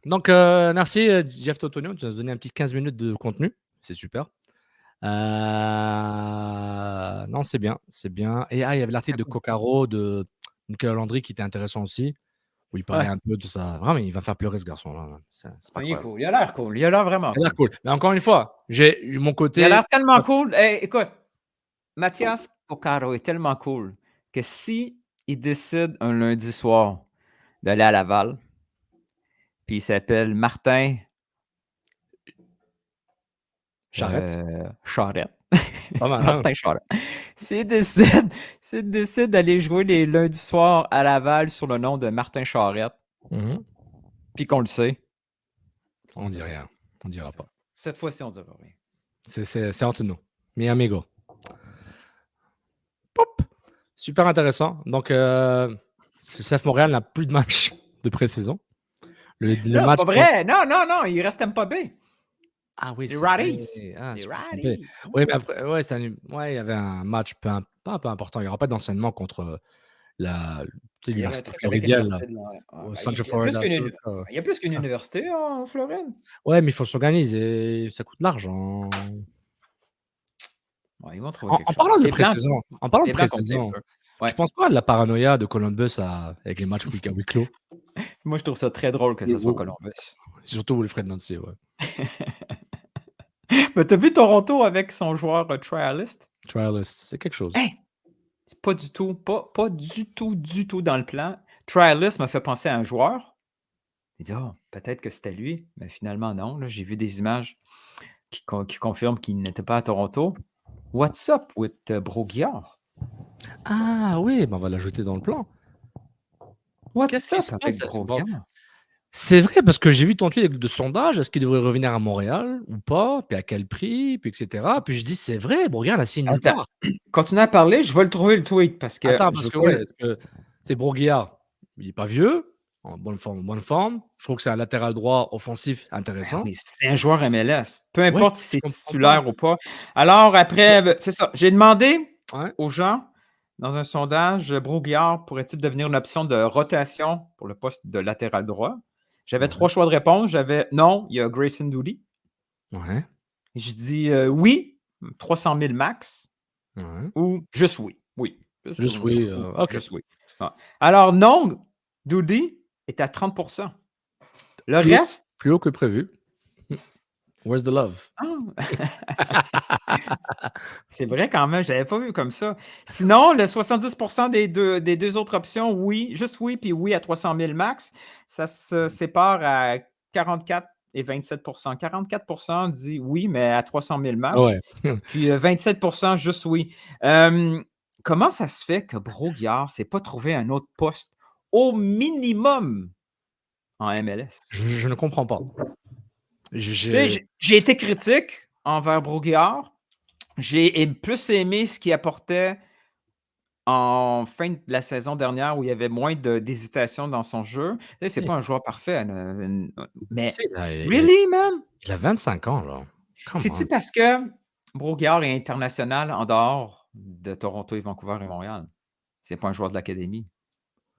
Donc, merci Jeff Totonio, tu nous as donné un petit 15 minutes de contenu. C'est super. Non, c'est bien, c'est bien. Et il y avait l'article de Coccaro de Nicolas Landry qui était intéressant aussi, où il parlait Ouais. un peu de ça. Vraiment, il va faire pleurer ce garçon-là. C'est pas Il est incroyable. cool. Il a l'air cool. Il a l'air vraiment Il a l'air cool. cool. Mais encore une fois, j'ai mon Il a côté. l'air tellement cool. Hey, écoute, Mathias Coccaro est tellement cool que si il décide un lundi soir d'aller à Laval, puis il s'appelle Martin Charrette. Charrette. Pas mal, hein? Martin Charrette. S'il décide d'aller jouer les lundis soirs à Laval sur le nom de Martin Charrette, Mhm. puis qu'on le sait, On dit rien. On dira pas. cette fois-ci, on dira rien. C'est entre nous. Mi amigo. Pop. Super intéressant. Donc, CF Montréal n'a plus de match de pré-saison. Le Non, match. c'est pas vrai. Non, il reste Tampa Bay. Ah oui, Les c'est Rockies. vrai. Ah, Les je me suis trompé. Rockies. Oui, mais après, ouais, il y avait un match pas un peu important. Il n'y aura pas d'enseignement contre l'université floridienne, là, au Central Florida. Il y a plus qu'une université en Floride. Ouais, mais il faut s'organiser. Ça coûte de l'argent. Ouais, ils vont trouver En quelque chose. parlant de Les Blancs- pré-saison, les Blancs contre les Bleus. Ouais. tu penses quoi de la paranoïa de Columbus avec les matchs à huis clos? Moi, je trouve ça très drôle que ce soit Columbus. Surtout Wilfred Nancy, ouais. Mais t'as vu Toronto avec son joueur trialist? Trialist, c'est quelque chose. Hey! Pas du tout, pas du tout dans le plan. Trialist m'a fait penser à un joueur. Il dit, peut-être que c'était lui, mais finalement, non. Là, j'ai vu des images qui confirment qu'il n'était pas à Toronto. What's up with Broguillard? Ah oui, on va l'ajouter dans le plan. What's Qu'est-ce qui up se avec passe? Broguillard? C'est vrai, parce que j'ai vu ton tweet de sondage. Est-ce qu'il devrait revenir à Montréal ou pas? Puis à quel prix? Puis etc. Puis je dis, c'est vrai, Broguillard a signé nulle Attends, part. continue à parler, je vais le trouver le tweet parce que Attends, je parce veux que, pas ouais, c'est Broguillard, il n'est pas vieux, en bonne forme. Je trouve que c'est un latéral droit offensif Ben intéressant. oui, c'est un joueur MLS. Peu Ouais, importe je si c'est comprends titulaire ou pas. Alors après, c'est ça. J'ai demandé Ouais. aux gens dans un sondage, Broguillard pourrait-il devenir une option de rotation pour le poste de latéral droit? J'avais 3 choix de réponse. J'avais non, il y a Grayson Doody. Ouais. Je dis oui, 300 000 max, Ouais. ou juste oui. Oui. Juste oui, ok. Juste oui. Ah. Alors non, Doody est à 30%. Le Plus haut. reste, Plus haut que prévu. Where's the love? c'est vrai quand même, je l'avais pas vu comme ça. Sinon, le 70% des deux autres options, oui, juste oui, puis oui à 300 000 max, ça se sépare à 44 et 27%. 44% dit oui, mais à 300 000 max. Ouais. Puis 27% juste oui. Comment ça se fait que Broguillard s'est pas trouvé un autre poste au minimum en MLS? Je ne comprends pas. J'ai été critique envers Broguillard. J'ai plus aimé ce qu'il apportait en fin de la saison dernière où il y avait moins d'hésitation dans son jeu. C'est pas un joueur parfait, mais really, man? Il a 25 ans, là. C'est-tu parce que Broguillard est international en dehors de Toronto et Vancouver et Montréal? C'est pas un joueur de l'académie.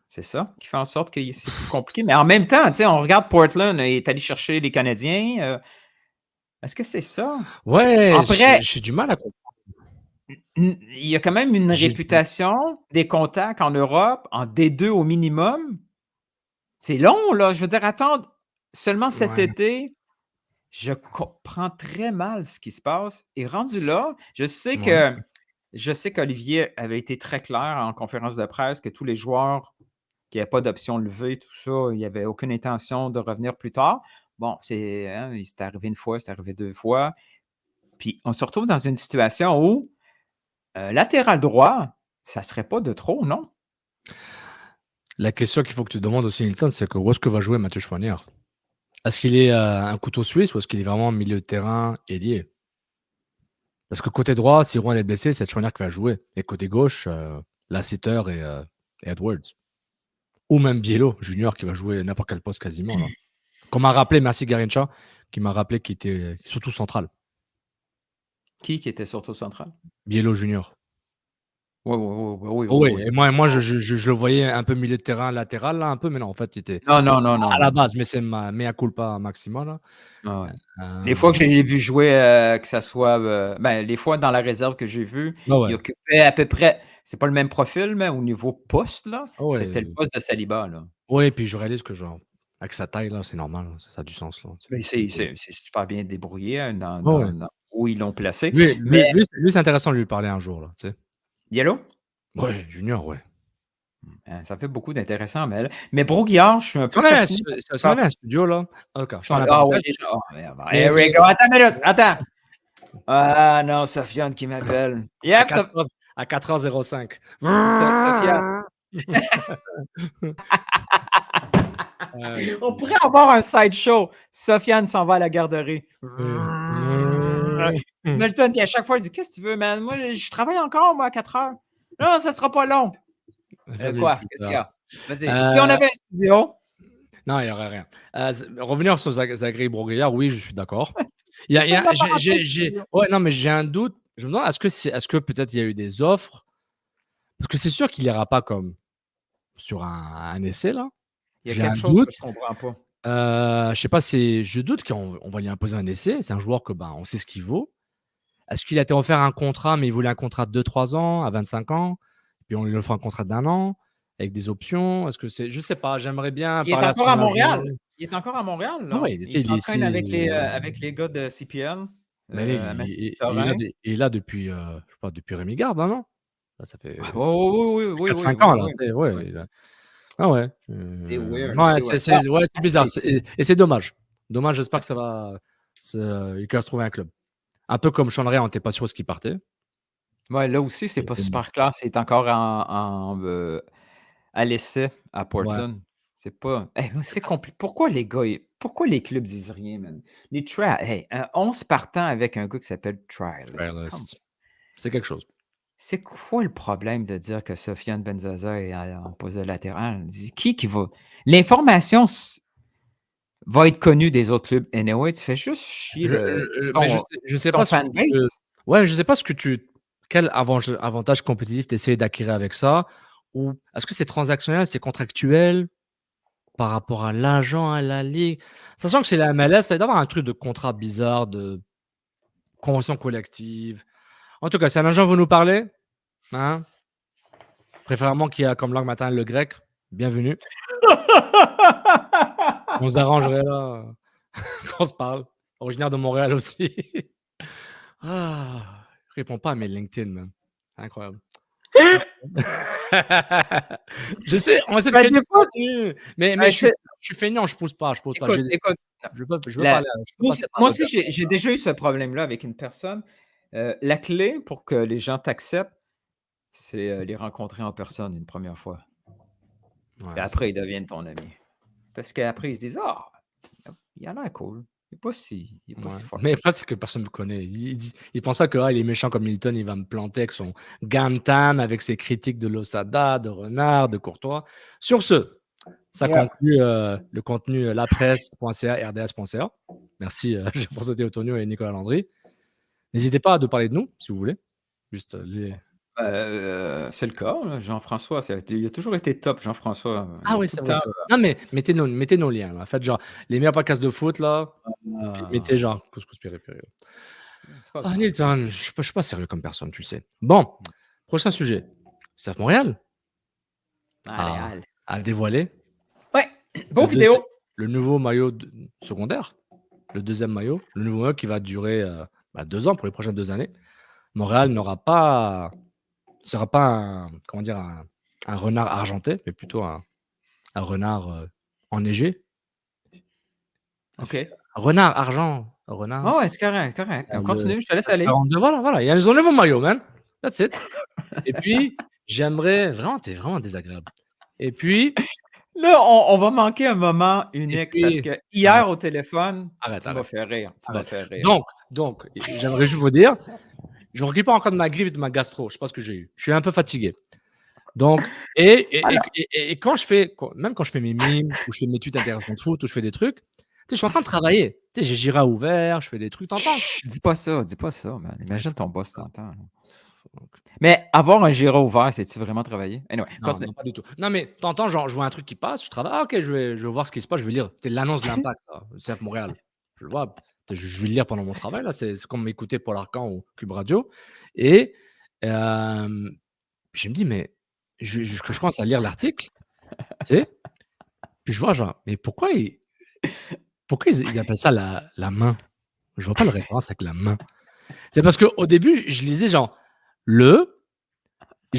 C'est ça qui fait en sorte que c'est plus compliqué. Mais en même temps, on regarde Portland, il est allé chercher les Canadiens. Est-ce que c'est ça? Ouais, Après, j'ai du mal à comprendre. il y a quand même une réputation, des contacts en Europe, en D2 au minimum. C'est long, là. Je veux dire, attendre seulement cet été, je comprends très mal ce qui se passe. Et rendu là, je sais qu'Olivier avait été très clair en conférence de presse que tous les joueurs qui n'avaient pas d'option levée, tout ça, il n'y avait aucune intention de revenir plus tard. Bon, c'est arrivé une fois, c'est arrivé 2 fois. Puis on se retrouve dans une situation où latéral droit, ça ne serait pas de trop, non? La question qu'il faut que tu demandes aussi, Nilton, c'est que où est-ce que va jouer Mathieu Chouanière? Est-ce qu'il est un couteau suisse ou est-ce qu'il est vraiment milieu de terrain ailier? Parce que côté droit, si Rouen est blessé, c'est Choignard qui va jouer. Et côté gauche, Lassiter et Edwards. Ou même Biello, Junior, qui va jouer n'importe quel poste quasiment. Là. Qu'on m'a rappelé, merci Garincha, qui m'a rappelé qu'il était surtout central. Qui était surtout central? Biello Junior. Oui. Et moi je le voyais un peu milieu de terrain latéral, là, un peu, mais non, en fait, il était Non. à la base, mais c'est ma mea culpa maxima, là. Ah ouais. Les fois que je l'ai vu jouer, que ça soit, les fois dans la réserve que j'ai vu, Ah ouais. il occupait à peu près, c'est pas le même profil, mais au niveau poste, là, Ah ouais. c'était le poste de Saliba, là. Oui, puis je réalise que genre, avec sa taille, là, c'est normal, ça a du sens, là. Mais c'est super bien débrouillé, hein, Ah ouais. dans où ils l'ont placé. Lui, Mais c'est intéressant de lui parler un jour, là, tu sais. Diallo? Ouais, Junior, ouais. Ça fait beaucoup d'intéressant, mais Broguillard, je suis un peu fasciné. Si on avait un studio, là. OK. Ouais, déjà. Merde. Here we go. Attends une minute. Attends. Ah non, Sofiane qui m'appelle. Yep, à 4h05. Sofiane. On pourrait avoir un sideshow. Sofiane s'en va à la garderie. Nelton, qui à chaque fois, il dit: Qu'est-ce que tu veux, man? Moi, je travaille encore, moi, à 4 heures. Non, ça sera pas long. Quoi? Qu'est-ce qu'il y a? Vas-y. Si on avait un studio. Non, il n'y aurait rien. Revenir sur Zachary Broguillard, oui, je suis d'accord. Ouais, non, mais j'ai un doute. Je me demande, est-ce que peut-être il y a eu des offres? Parce que c'est sûr qu'il n'ira pas comme sur un essai, là. Il y a J'ai quelque un chose doute. que je comprends pas. Je sais pas si je doute qu'on va lui imposer un essai. C'est un joueur que on sait ce qu'il vaut. Est-ce qu'il a été offert un contrat, mais il voulait un contrat de 2-3 ans, à 25 ans, puis on lui offre un contrat d'1 an, avec des options? Est-ce que c'est. Je sais pas, j'aimerais bien Il est parler encore à à son Montréal. agent. Il est encore à Montréal, Ah là. ouais, Il s'entraîne avec les gars de CPL. Mais il est là depuis, je sais pas, depuis Rémi Garde, non? Là, ça fait Oui. 4-5 ans, là. Ouais. Ah ouais. C'est weird. Ouais, c'est bizarre. Et c'est dommage. Dommage, j'espère que ça va. Il va se trouver un club. Un peu comme Sean Ray, on n'était pas sûr de ce qu'il partait. Ouais, là aussi, c'est pas super classe. Il est encore à l'essai à Portland. C'est pas. C'est compliqué. Pourquoi les clubs disent rien, man? Les trials. 11 partants avec un gars qui s'appelle Trialist. C'est quelque chose. C'est quoi le problème de dire que Sofiane Benzaza est en poste latéral? Qui va. L'information va être connue des autres clubs. Anyway, tu fais juste chier je sais ton pas fanbase. Ouais, je sais pas quel avantage compétitif tu essaies d'acquérir avec ça. Ou est-ce que c'est transactionnel, c'est contractuel par rapport à l'agent, à la ligue? Sachant que chez la MLS, ça va d'avoir un truc de contrat bizarre, de convention collective. En tout cas, si un agent veut nous parler, hein, préférablement qu'il y a comme langue maternelle le grec, bienvenue. On s'arrangerait là qu'on se parle. Originaire de Montréal aussi. Réponds pas à mes LinkedIn, man. Incroyable. Je sais, on essaie de créer des fois, mais je suis feignant, je pousse pas. Écoute, je veux parler. Moi aussi, j'ai déjà eu ce problème-là avec une personne. La clé pour que les gens t'acceptent, c'est les rencontrer en personne une première fois. Et après, ils deviennent ton ami. Parce qu'après, ils se disent: Ah, il a l'air cool. Il n'est pas si fort. Mais après, c'est que personne ne me connaît. Il pense pas que il est méchant comme Milton, il va me planter avec son Gantam, avec ses critiques de Losada, de Renard, de Courtois. Sur ce, ça conclut le contenu lapresse.ca, rds.ca. Merci Jean-François Théotonio et Nicolas Landry. N'hésitez pas à nous parler de nous, si vous voulez. Juste c'est le cas, là, Jean-François. Il a toujours été top, Jean-François. Ah oui, c'est vrai. Non, mais mettez nos liens. Là. Faites genre les meilleurs podcasts de foot, là. Mettez genre couscous péripério. Nilton, je suis pas sérieux comme personne, tu le sais. Bon, prochain sujet. CF Montréal a dévoilé. Ouais, beau vidéo. Le nouveau maillot secondaire. Le deuxième maillot. Le nouveau maillot qui va durer 2 ans pour les prochaines 2 années. Montréal ne sera pas un renard argenté, mais plutôt un renard enneigé. OK. Renard argent. Renard. Oh, ouais, c'est correct. Continue, je te laisse aller. Voilà. Ils ont le nouveau maillot, man. That's it. Et puis, j'aimerais. Vraiment, t'es vraiment désagréable. Et puis. Là, on va manquer un moment unique parce que hier au téléphone, tu m'as fait rire. Donc, j'aimerais juste vous dire, Je ne récupère encore de ma grippe et de ma gastro. Je sais pas ce que j'ai eu. Je suis un peu fatigué. Donc, et quand même quand je fais mes mimes, ou je fais mes tweets intéressants de foot, ou je fais des trucs, je suis en train de travailler. J'ai Jira ouvert, je fais des trucs, t'entends? Dis pas ça, man. Imagine ton boss t'entend. Mais avoir un Jira ouvert, c'est-tu vraiment travailler? Anyway, non, pas du tout. Non, mais t'entends, genre, je vois un truc qui passe, je travaille. Ah, ok, je vais voir ce qui se passe, je vais lire. C'est l'annonce de l'impact, CF Montréal. Je le vois, je vais le lire pendant mon travail, là. C'est comme m'écouter Paul Arcand ou Cube Radio. Et je me dis, mais je commence à lire l'article, tu sais, puis je vois, genre, mais pourquoi ils appellent ça la main? Je vois pas la référence avec la main. C'est parce qu'au début, je lisais, genre, je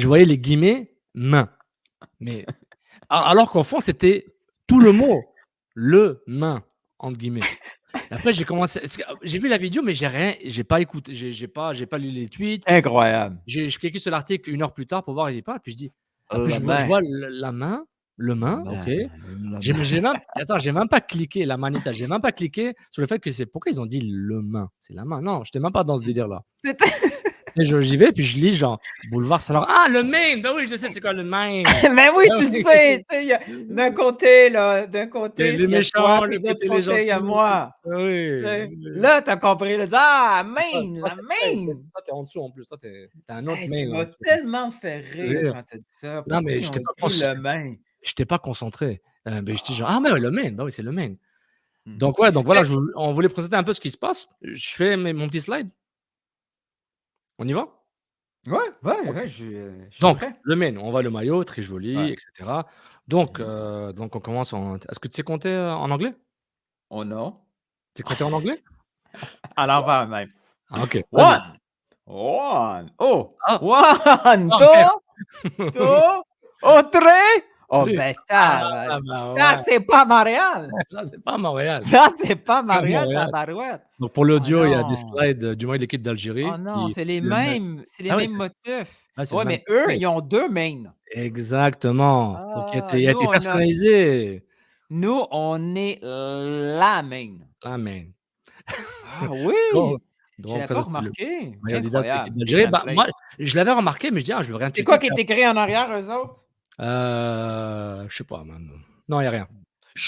voyais les guillemets main. Mais alors qu'au fond, c'était tout le mot, le main, entre guillemets. Et après, j'ai vu la vidéo, mais j'ai pas écouté, j'ai pas lu les tweets. Incroyable. J'ai cliqué sur l'article 1 heure plus tard pour voir, il parle, puis je dis, après, je main. vois la main, le main, ok. J'ai même pas cliqué la manita, j'ai même pas cliqué sur le fait que pourquoi ils ont dit le main, c'est la main. Non, j'étais même pas dans ce délire-là. Et j'y vais, puis je lis genre Boulevard Saint-Laurent. Ah, le Maine! Ben oui, je sais c'est quoi le Maine. Mais oui, tu le sais. D'un côté, les méchants, de l'autre côté, il y a moi. Oui. Là, t'as compris. Là, la Maine. Toi, t'es en dessous en plus. Toi, t'as un autre Maine. Tu m'as tellement fait rire quand t'as dit ça. Non, mais je t'ai pas concentré. Je dis genre, ah, mais le Maine. Ben oui, c'est le Maine. Donc voilà, on voulait présenter un peu ce qui se passe. Je fais mon petit slide. On y va? Ouais, je suis Donc, prêt. le Maine, on voit le maillot, très joli, etc. Donc, on commence Est-ce que tu sais compter en anglais? Oh non. Tu sais compter en anglais? À l'envers même. Ah, ok. One. Oh. One. Two. Oh, three. Oh, ben, ça, c'est pas Montréal. Là, c'est pas Montréal. Ça, c'est pas Montréal, tabarouette. Donc, pour l'audio, il y a des slides du moins de l'équipe d'Algérie. Oh non, c'est les mêmes motifs. Ouais, mais eux, ils ont 2 mains. Exactement. Donc, il a été personnalisé. Nous, on est la main. La main. Ah oui! Je l'avais pas remarqué. Adidas, l'équipe d'Algérie. Moi, je l'avais remarqué, mais je dis, je veux rien. C'est quoi qui est écrit en arrière, eux autres? Je sais pas, man. Non, il n'y a rien.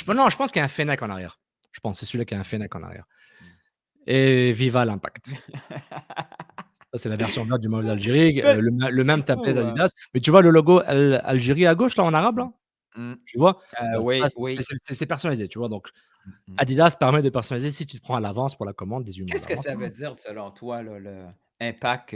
Non, je pense qu'il y a un Fennec en arrière. Je pense, c'est celui-là qui a un Fennec en arrière. Et Viva l'Impact. Ça, c'est la version verte du maillot d'Algérie. Le même template Adidas. Mais tu vois le logo Algérie à gauche, là, en arabe, là? Tu vois? Oui. C'est personnalisé, tu vois? Donc, Adidas permet de personnaliser si tu te prends à l'avance pour la commande des humains. Qu'est-ce que ça veut dire, selon toi, là, le Impact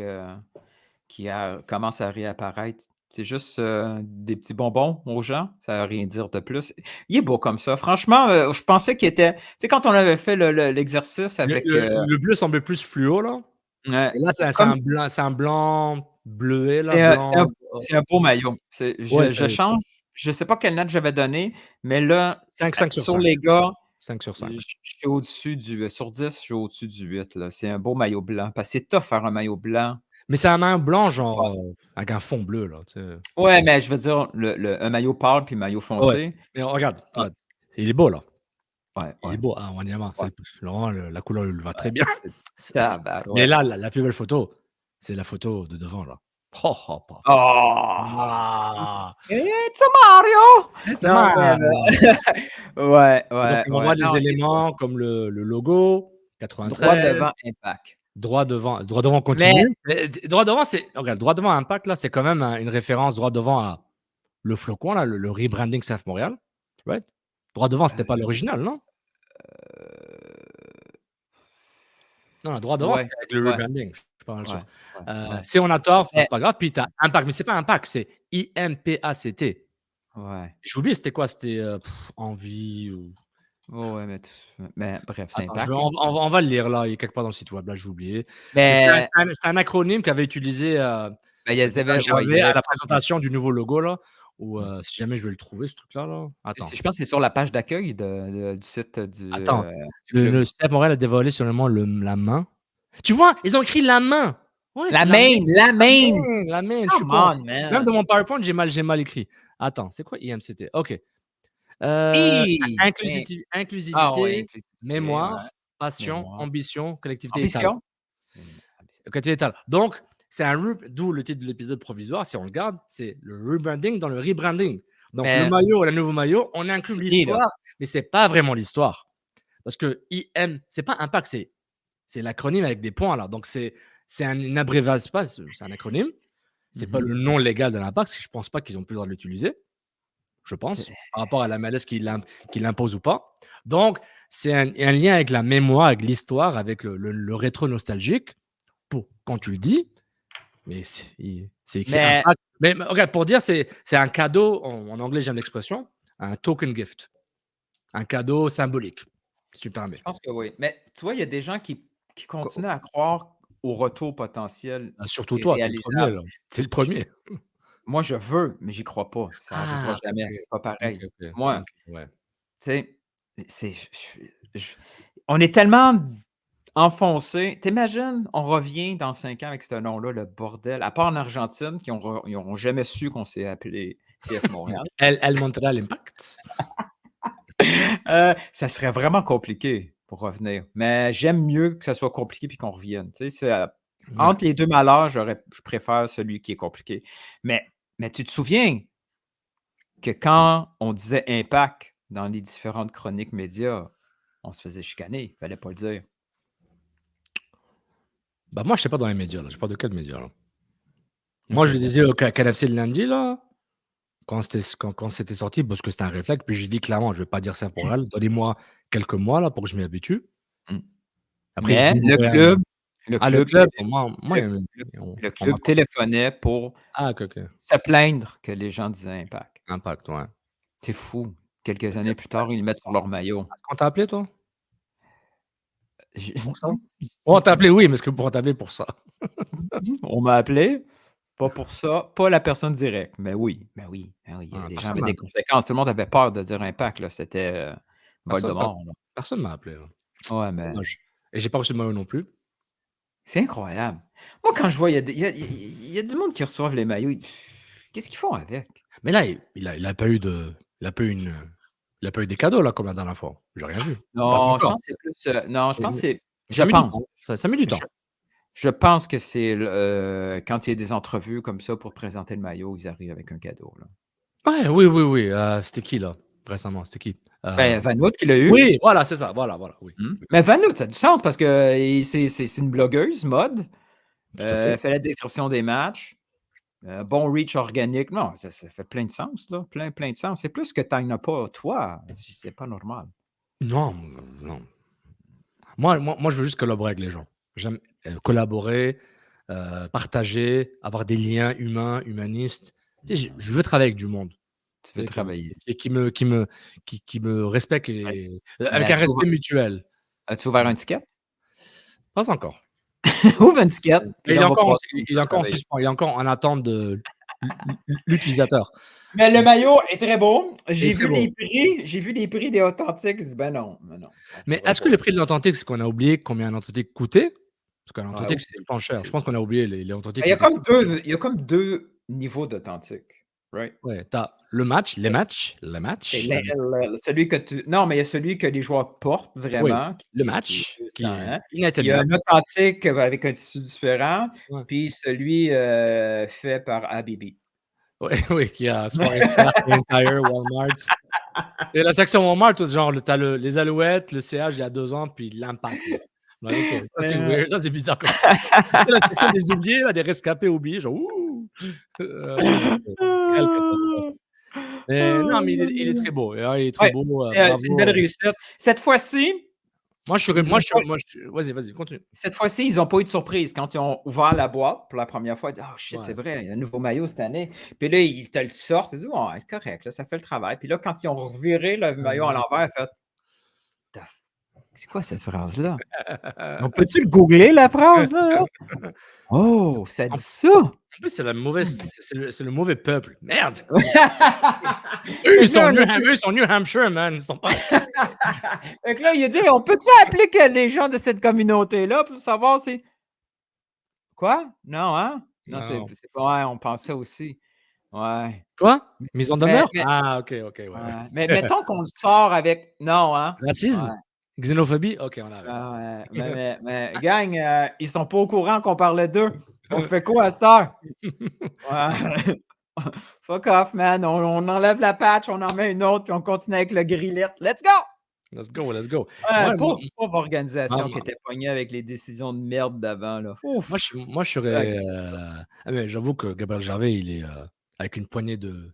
qui commence à réapparaître? C'est juste des petits bonbons aux gens? Ça ne veut rien dire de plus. Il est beau comme ça. Franchement, je pensais qu'il était... Tu sais, quand on avait fait l'exercice avec... Le bleu semblait plus fluo, là. Et là, c'est un blanc bleué, là. C'est un beau maillot. Je change. Je ne sais pas quelle note j'avais donné, mais là, 5 sur sur 5. les gars, 5 sur 5. je suis au-dessus sur 10, je suis au-dessus du 8. Là. C'est un beau maillot blanc. Parce que c'est tough faire un maillot blanc. Mais c'est un maillot blanc, genre, avec un fond bleu, là. Tu sais. Ouais, mais je veux dire, un maillot pâle puis un maillot foncé. Ouais. Mais regarde, il est beau, là. Ouais. Il est beau, hein, Wanyama. Vraiment, la couleur lui va très bien. Ouais. Mais là, la plus belle photo, c'est la photo de devant, là. It's a Mario! It's a Mario! Ouais. Donc, on voit des éléments comme le logo, 93. Droit devant Impact. Droit devant continue. Mais droit devant, regarde, droit devant Impact, là, c'est quand même une référence droit devant à le flocon, là, le rebranding CF Montréal. Right? Droit devant, c'était pas l'original, non? Non, droit devant, c'était avec le rebranding. Je suis pas mal sûr. Si on a tort, c'est pas grave. Puis tu as Impact, mais c'est pas Impact, c'est IMPACT. Ouais. J'ai oublié, c'était quoi? C'était Envie ou. Oh, ouais, mais bref, c'est Impact. On va le lire là, il est quelque part dans le site web, là, j'ai oublié. Mais... C'est un acronyme qu'avait utilisé à la présentation du nouveau logo, là. Ou si jamais je vais le trouver, ce truc-là. Là. Attends. Je pense que c'est sur la page d'accueil du site du. Attends. Le CF Montréal a dévoilé seulement la main. Tu vois, ils ont écrit la main. Ouais, la main. La main. Come on, man. Même dans mon PowerPoint, j'ai mal écrit. Attends, c'est quoi IMCT? OK. Inclusivité, mémoire, passion, ambition, collectivité. Ambition? Continental. Donc, d'où le titre de l'épisode provisoire, si on le garde, c'est le rebranding dans le rebranding. Donc, le maillot et le nouveau maillot, on inclut l'histoire, mais c'est pas vraiment l'histoire. Parce que IM, c'est pas Impact, c'est l'acronyme avec des points là. Donc, c'est une abréviation, c'est un acronyme. C'est pas le nom légal de l'Impact, parce que je pense pas qu'ils ont plus le droit de l'utiliser. Je pense, par rapport à la MLS qui l'impose ou pas. Donc, c'est un lien avec la mémoire, avec l'histoire, avec le rétro nostalgique. Quand tu le dis, mais c'est écrit Impact. Mais regarde, pour dire, c'est un cadeau, en anglais j'aime l'expression, un token gift. Un cadeau symbolique, si tu me permets. Je pense que oui. Mais tu vois, il y a des gens qui continuent à croire au retour potentiel. Surtout toi, c'est le premier. Moi, je veux, mais j'y crois pas. Ça n'arrivera jamais. C'est pas pareil. Moi, tu sais, on est tellement enfoncé. T'imagines, on revient dans 5 ans avec ce nom-là, le bordel. À part en Argentine, ils n'auront jamais su qu'on s'est appelé CF Montréal. Elle montrera l'impact. Ça serait vraiment compliqué pour revenir. Mais j'aime mieux que ça soit compliqué puis qu'on revienne. Tu sais, entre les deux malheurs, je préfère celui qui est compliqué. Mais tu te souviens que quand on disait Impact dans les différentes chroniques médias, on se faisait chicaner. Il ne fallait pas le dire. Bah moi, je ne sais pas dans les médias. Là. Je parle de quel média là? Moi, je disais au KFC le lundi, là, quand c'était sorti, parce que c'était un réflexe, puis j'ai dit clairement, je ne vais pas dire ça pour elle. Donnez-moi quelques mois là, pour que je m'y habitue. Après, mais le club, le club téléphonait pour se plaindre que les gens disaient Impact. Impact, ouais. C'est fou. Quelques années plus tard, ils le mettent sur leur maillot. Est-ce qu'on t'a appelé, toi? Pour ça? On t'a appelé, oui, mais est-ce que pour t'appeler pour ça? On m'a appelé, pas pour ça, pas la personne directe, mais oui. Les gens avaient des conséquences. Tout le monde avait peur de dire Impact, là. C'était Voldemort. Personne m'a appelé. Là. Ouais, mais... Et j'ai pas reçu de maillot non plus. C'est incroyable. Moi, quand je vois, il y a du monde qui reçoivent les maillots. Qu'est-ce qu'ils font avec? Mais là, il a pas eu des cadeaux, là, comme la dernière fois. J'ai rien vu. Non, je pense que c'est plus... non, je pense que c'est... Je pense. Ça met du temps. Je pense que c'est quand il y a des entrevues comme ça pour présenter le maillot, ils arrivent avec un cadeau. Là. Oui. C'était qui, là, récemment? C'était qui? Vanout qui l'a eu. Oui, voilà, c'est ça. Voilà, oui. Mais Vanout, ça a du sens parce que c'est une blogueuse mode. Elle fait la description des matchs. Bon reach organique. Non, ça fait plein de sens, là. Plein de sens. C'est plus que tu n'en as pas, toi. C'est pas normal. Non. Moi, je veux juste collaborer avec les gens. J'aime collaborer, partager, avoir des liens humains, humanistes. Tu sais, je veux travailler avec du monde. Tu veux travailler. Et qui me respecte avec un respect mutuel. As-tu ouvert un ticket? Pas encore. Ouvre un ticket. Il est encore en suspens. Il est encore en attente de l'utilisateur. Mais le maillot est très beau. J'ai vu les prix des authentiques. Je dis, ben non. Mais est-ce que le prix de l'authentique, c'est qu'on a oublié combien un authentique coûtait? Parce qu'un authentique, c'est pas cher. Je pense qu'on a oublié les authentiques. Il y a comme deux niveaux d'authentique. Right? Ouais, t'as les matchs. Celui que tu... Non, mais il y a celui que les joueurs portent vraiment. Oui, le match. Il y a un authentique avec un tissu différent, puis celui fait par Habibi. Oui, qui a Empire, Walmart. Et la section Walmart, genre, t'as les Alouettes, le CH il y a 2 ans, puis l'Impact. Okay. Ça, c'est weird. Ça, c'est bizarre comme ça. La section des oubliés, là, des rescapés oubliés, genre, ouh! Non, mais il est très beau. Il est très beau. C'est une belle réussite. Cette fois-ci... Vas-y, continue. Cette fois-ci, ils n'ont pas eu de surprise. Quand ils ont ouvert la boîte pour la première fois, ils disent « Oh shit, c'est vrai, il y a un nouveau maillot cette année. » Puis là, ils te le sortent. Ils disent « Oh, c'est correct, là, ça fait le travail. » Puis là, quand ils ont reviré le maillot à l'envers, ils ont fait « C'est quoi cette phrase-là? On peut-tu le googler, la phrase, là? Oh, ça dit ça! » En plus, c'est le mauvais peuple. Merde! Eux, ils sont New Hampshire, man. Ils sont pas... Donc là, il a dit, on peut-tu appeler les gens de cette communauté-là pour savoir si... Quoi? Non, hein? Non. C'est pas... Ouais, on pensait aussi. Ouais. Quoi? Mise en demeure? Ok, ouais. Mais mettons qu'on le sort avec... Non, hein? Racisme? Xénophobie? OK, on arrête. Ah ouais, mais gang, ils sont pas au courant qu'on parlait d'eux. On fait quoi à cette heure? Ouais. Fuck off, man. On enlève la patch, on en met une autre, puis on continue avec le grillette. Let's go! Let's go, let's go. Ouais, Moi, moi, pauvre organisation qui moi, était pognée avec les décisions de merde d'avant, là. Ouf! moi, je Ça, serais. Mais j'avoue que Gabriel Gervais, il est avec une poignée de.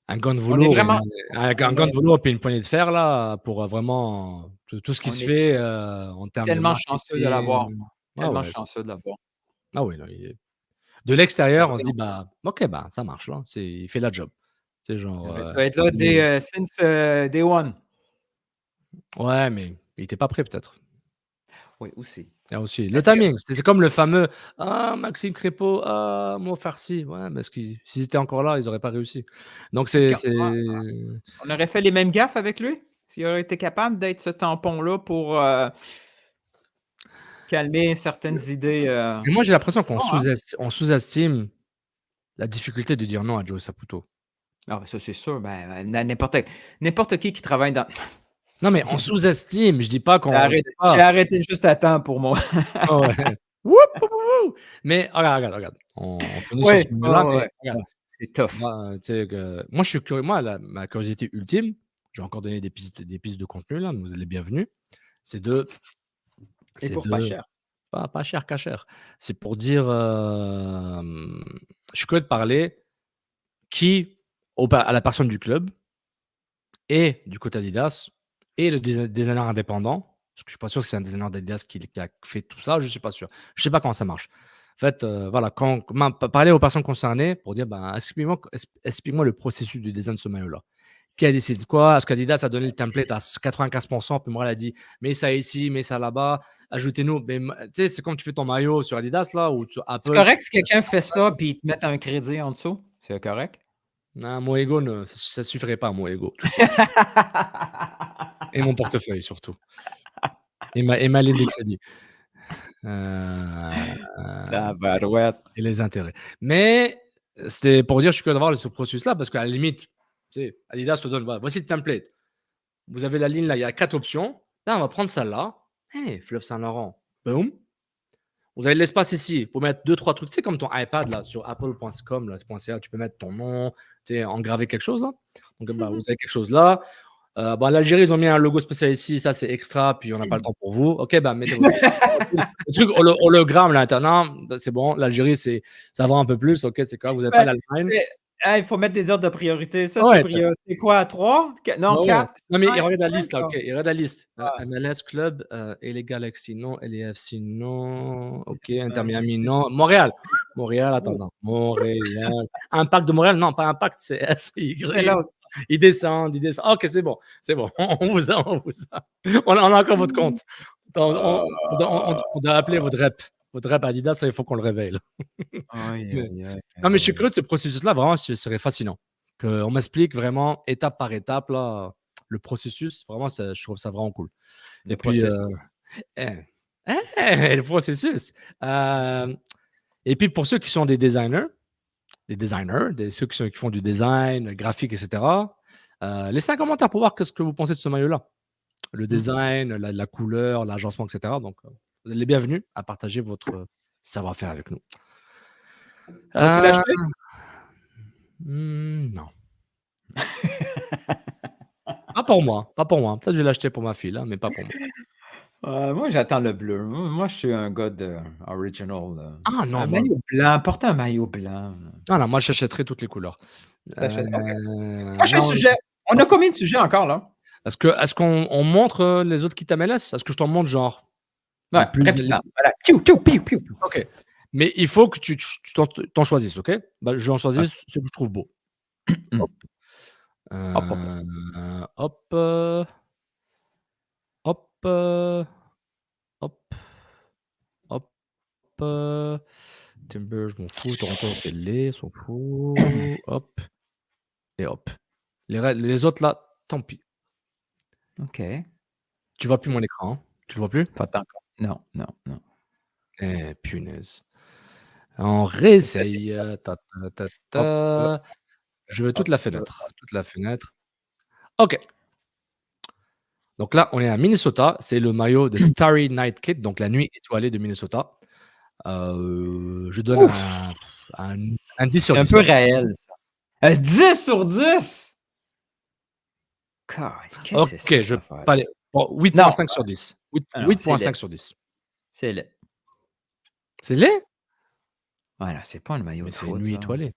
Un gant de on est velours, vraiment un on gant de est velours et puis une poignée de fer, là, pour vraiment tout ce qui on se est fait en termes de tellement chanceux de l'avoir. marketing. Ah Tellement ouais, chanceux de l'avoir. ah oui, là, de Ça l'extérieur, va on se bien. dit, bah, ok, bah, ça marche, là. Il fait la job. C'est genre. Tu vas être là dès, since day one. Ouais, mais il était pas prêt, peut-être. Oui, aussi. Là aussi. Le Est-ce que timing, c'est comme le fameux Ah, Maxime Crépeau, ah, Mo Farsi. Ouais, parce que s'ils étaient encore là, ils n'auraient pas réussi. Donc, est-ce c'est. qu'on aurait fait les mêmes gaffes avec lui? S'il aurait été capable d'être ce tampon-là pour, calmer certaines idées, Mais moi, j'ai l'impression qu'on non, hein? sous-estime la difficulté de dire non à Joe Saputo. Ah, ça, c'est sûr, n'importe qui travaille dans Non, mais on sous-estime. Je dis pas qu'on. Je dis j'ai pas. arrêté juste à temps pour moi. Ah ouais. Woup, woup, woup, woup. Mais regarde. On finit sur Oui, ce milieu-là, mais ouais. regarde. C'est tough. Moi, tu sais que moi, je suis curieux. Moi, ma curiosité ultime, je vais encore donner des pistes de contenu là, mais vous êtes les bienvenus. C'est de, Et c'est pour pas de cher. pas cher qu'à cher. C'est pour dire, je suis curieux de parler qui, à la personne du club et du côté Adidas et le designer indépendant. Parce que je suis pas sûr que c'est un designer d'Adidas qui a fait tout ça. Je suis pas sûr. Je sais pas comment ça marche. En fait, voilà, parler aux personnes concernées pour dire, ben, explique-moi le processus du design de ce maillot-là. Qui a décidé quoi? Est-ce qu'Adidas a donné le template à 95%? Puis moi, elle a dit, mets ça ici, mets ça là-bas, ajoutez-nous. Tu sais, c'est comme tu fais ton maillot sur Adidas, là, ou sur C'est Apple. correct si quelqu'un fait ça puis ils te mettent un crédit en dessous? C'est correct? Non, mon ego, ça suffirait pas, mon ego. Tu sais. Et mon portefeuille, surtout. Et ma ligne de crédit. Tabarouette. Et les intérêts. Mais c'était pour dire, je suis curieux d'avoir ce processus-là, parce qu'à la limite, tu sais, Adidas te donne, voilà, voici le template. Vous avez la ligne là, il y a 4 options. Là, on va prendre celle-là. Hey, Fleuve Saint-Laurent. Boum. Vous avez de l'espace ici. Vous pouvez mettre 2-3 trucs. Tu sais, comme ton iPad là, sur apple.com, là, .ca, tu peux mettre ton nom, tu sais, engraver quelque chose là. Donc, bah, vous avez quelque chose là. L'Algérie, ils ont mis un logo spécial ici. Ça, c'est extra. Puis, on n'a pas le temps pour vous. OK, bah, mettez le truc hologramme là. Non, c'est bon. L'Algérie, ça va un peu plus. OK, c'est quoi? Vous n'avez pas l'Allemagne. Il faut mettre des ordres de priorité. Ça, Ouais, c'est priorité quoi? 3? Non, ouais. 4? Non, mais il regarde la liste, là, OK. Il regarde la liste. Ah. MLS Club, LA Galaxy, non. LAFC, non. OK. Inter Miami, non. Montréal, attends. Montréal. Impact de Montréal, non, pas Impact, c'est FY. Ils descendent. OK, c'est bon. On vous a. On a encore votre compte. On doit appeler votre rep. Votre rep Adidas, il faut qu'on le réveille. Non, mais je suis curieux de ce processus-là. Vraiment, ce serait fascinant. Qu'on m'explique vraiment, étape par étape, là, le processus. Vraiment, je trouve ça vraiment cool. Le processus. Le processus. Et puis, pour ceux qui sont des designers, ceux qui font du design, graphique, etc., laissez un commentaire pour voir ce que vous pensez de ce maillot-là. Le design, la couleur, l'agencement, etc. Donc, vous êtes les bienvenus à partager votre savoir-faire avec nous. Vas-tu l'acheter? Non. Pas pour moi. Peut-être que je vais l'acheter pour ma fille, là, mais pas pour moi. Moi, j'attends le bleu. Moi, je suis un gars de original. Ah non, Un moi. maillot blanc. Porter un maillot blanc. Ah non, moi, j'achèterai toutes les couleurs. Prochain sujet. On a combien de sujets encore, là? Est-ce qu'on montre les autres kits MLS? Est-ce que je t'en montre, genre? Ouais, rapidement. Voilà. Piou, piou, piou, piou. OK. Mais il faut que tu t'en choisisses, OK? Bah, je vais en choisir ce que je trouve beau. Hop. Timber, je m'en fous. Toronto, c'est laid, s'en fout. Hop. Et hop. Les autres, là, tant pis. OK. Tu vois plus mon écran, hein? Tu le vois plus? Pas tant. Non. Eh, punaise. On réessaye. Je veux toute la fenêtre. OK. Donc là, on est à Minnesota. C'est le maillot de Starry Night Kit, donc la nuit étoilée de Minnesota. Je donne un 10 sur C'est 10. un peu réel. 10 sur 10? Qu'est-ce que c'est ça, Ok, je cette vais affaire? pas aller. Bon, 8.5 sur 10. Ah non, 8.5 c'est laid. sur 10. C'est laid. C'est laid? Voilà, c'est pas un maillot Mais de c'est une foot, nuit ça. étoilée.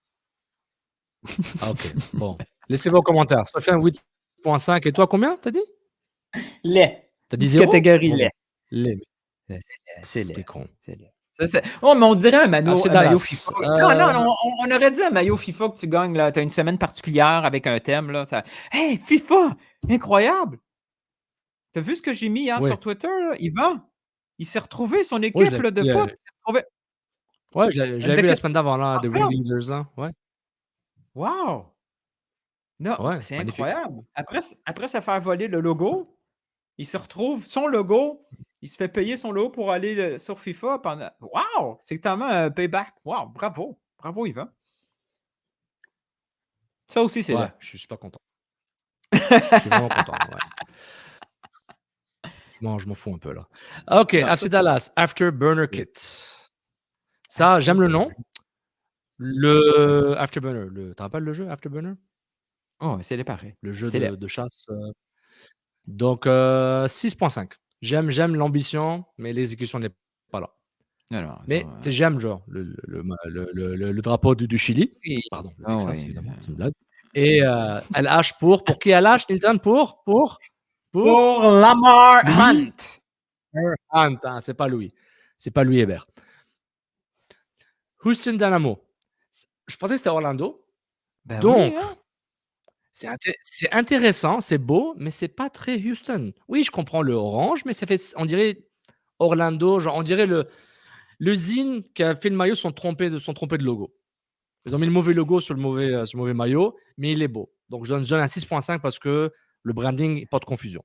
Ah, ok. Bon. Laissez vos commentaires. Ça fait un 8.5. Et toi, combien, t'as dit? Laid. T'as dit Petite 0? catégorie Bon, laid. laid. C'est T'es laid. con. C'est laid. Oh, mais on dirait un c'est maillot Dallas. FIFA. Non, on aurait dit un maillot FIFA que tu gagnes, là. Tu as une semaine particulière avec un thème, là. Hey, FIFA! Incroyable! T'as vu ce que j'ai mis hier Oui. sur Twitter, là? Yvan, il s'est retrouvé son Oui, équipe là, de foot. Il s'est retrouvé. Ouais, je l'avais vu la semaine d'avant, là, The Encore? Ringleaders, là. Ouais. Wow! Non, Ouais, c'est magnifique. incroyable. Après se faire voler le logo, il se retrouve son logo. Il se fait payer son logo pour aller sur FIFA pendant. Wow! C'est tellement un payback. Wow! Bravo! Bravo, Yvan. Ça aussi, c'est Ouais, là. je suis super content. Je suis vraiment content, ouais. Je m'en fous un peu, là. Ok, Non, ça, FC Dallas, Afterburner Kit. Ça, j'aime le nom. Le Afterburner, tu te rappelles le jeu Afterburner? Oh, c'est pareil. Le jeu C'est laid. de chasse. Donc, 6.5. J'aime l'ambition, mais l'exécution n'est pas là. Non, Mais ça, j'aime genre le drapeau du Chili. oui. Pardon, le Ah Texas, oui. évidemment, c'est une blague. Et LH pour qui LH, Nilton? Pour Pour Lamar Louis Hunt. Hunt, hein, c'est pas Louis. C'est pas Louis Hébert. Houston Dynamo. Je pensais que c'était Orlando. Ben Donc, oui, hein? c'est intéressant, c'est beau, mais c'est pas très Houston. Oui, je comprends le orange, mais ça fait, on dirait Orlando, genre on dirait le zine qui a fait le maillot sont trompés de logo. Ils ont mis le mauvais logo sur le mauvais maillot, mais il est beau. Donc je donne un 6.5 parce que le branding porte confusion.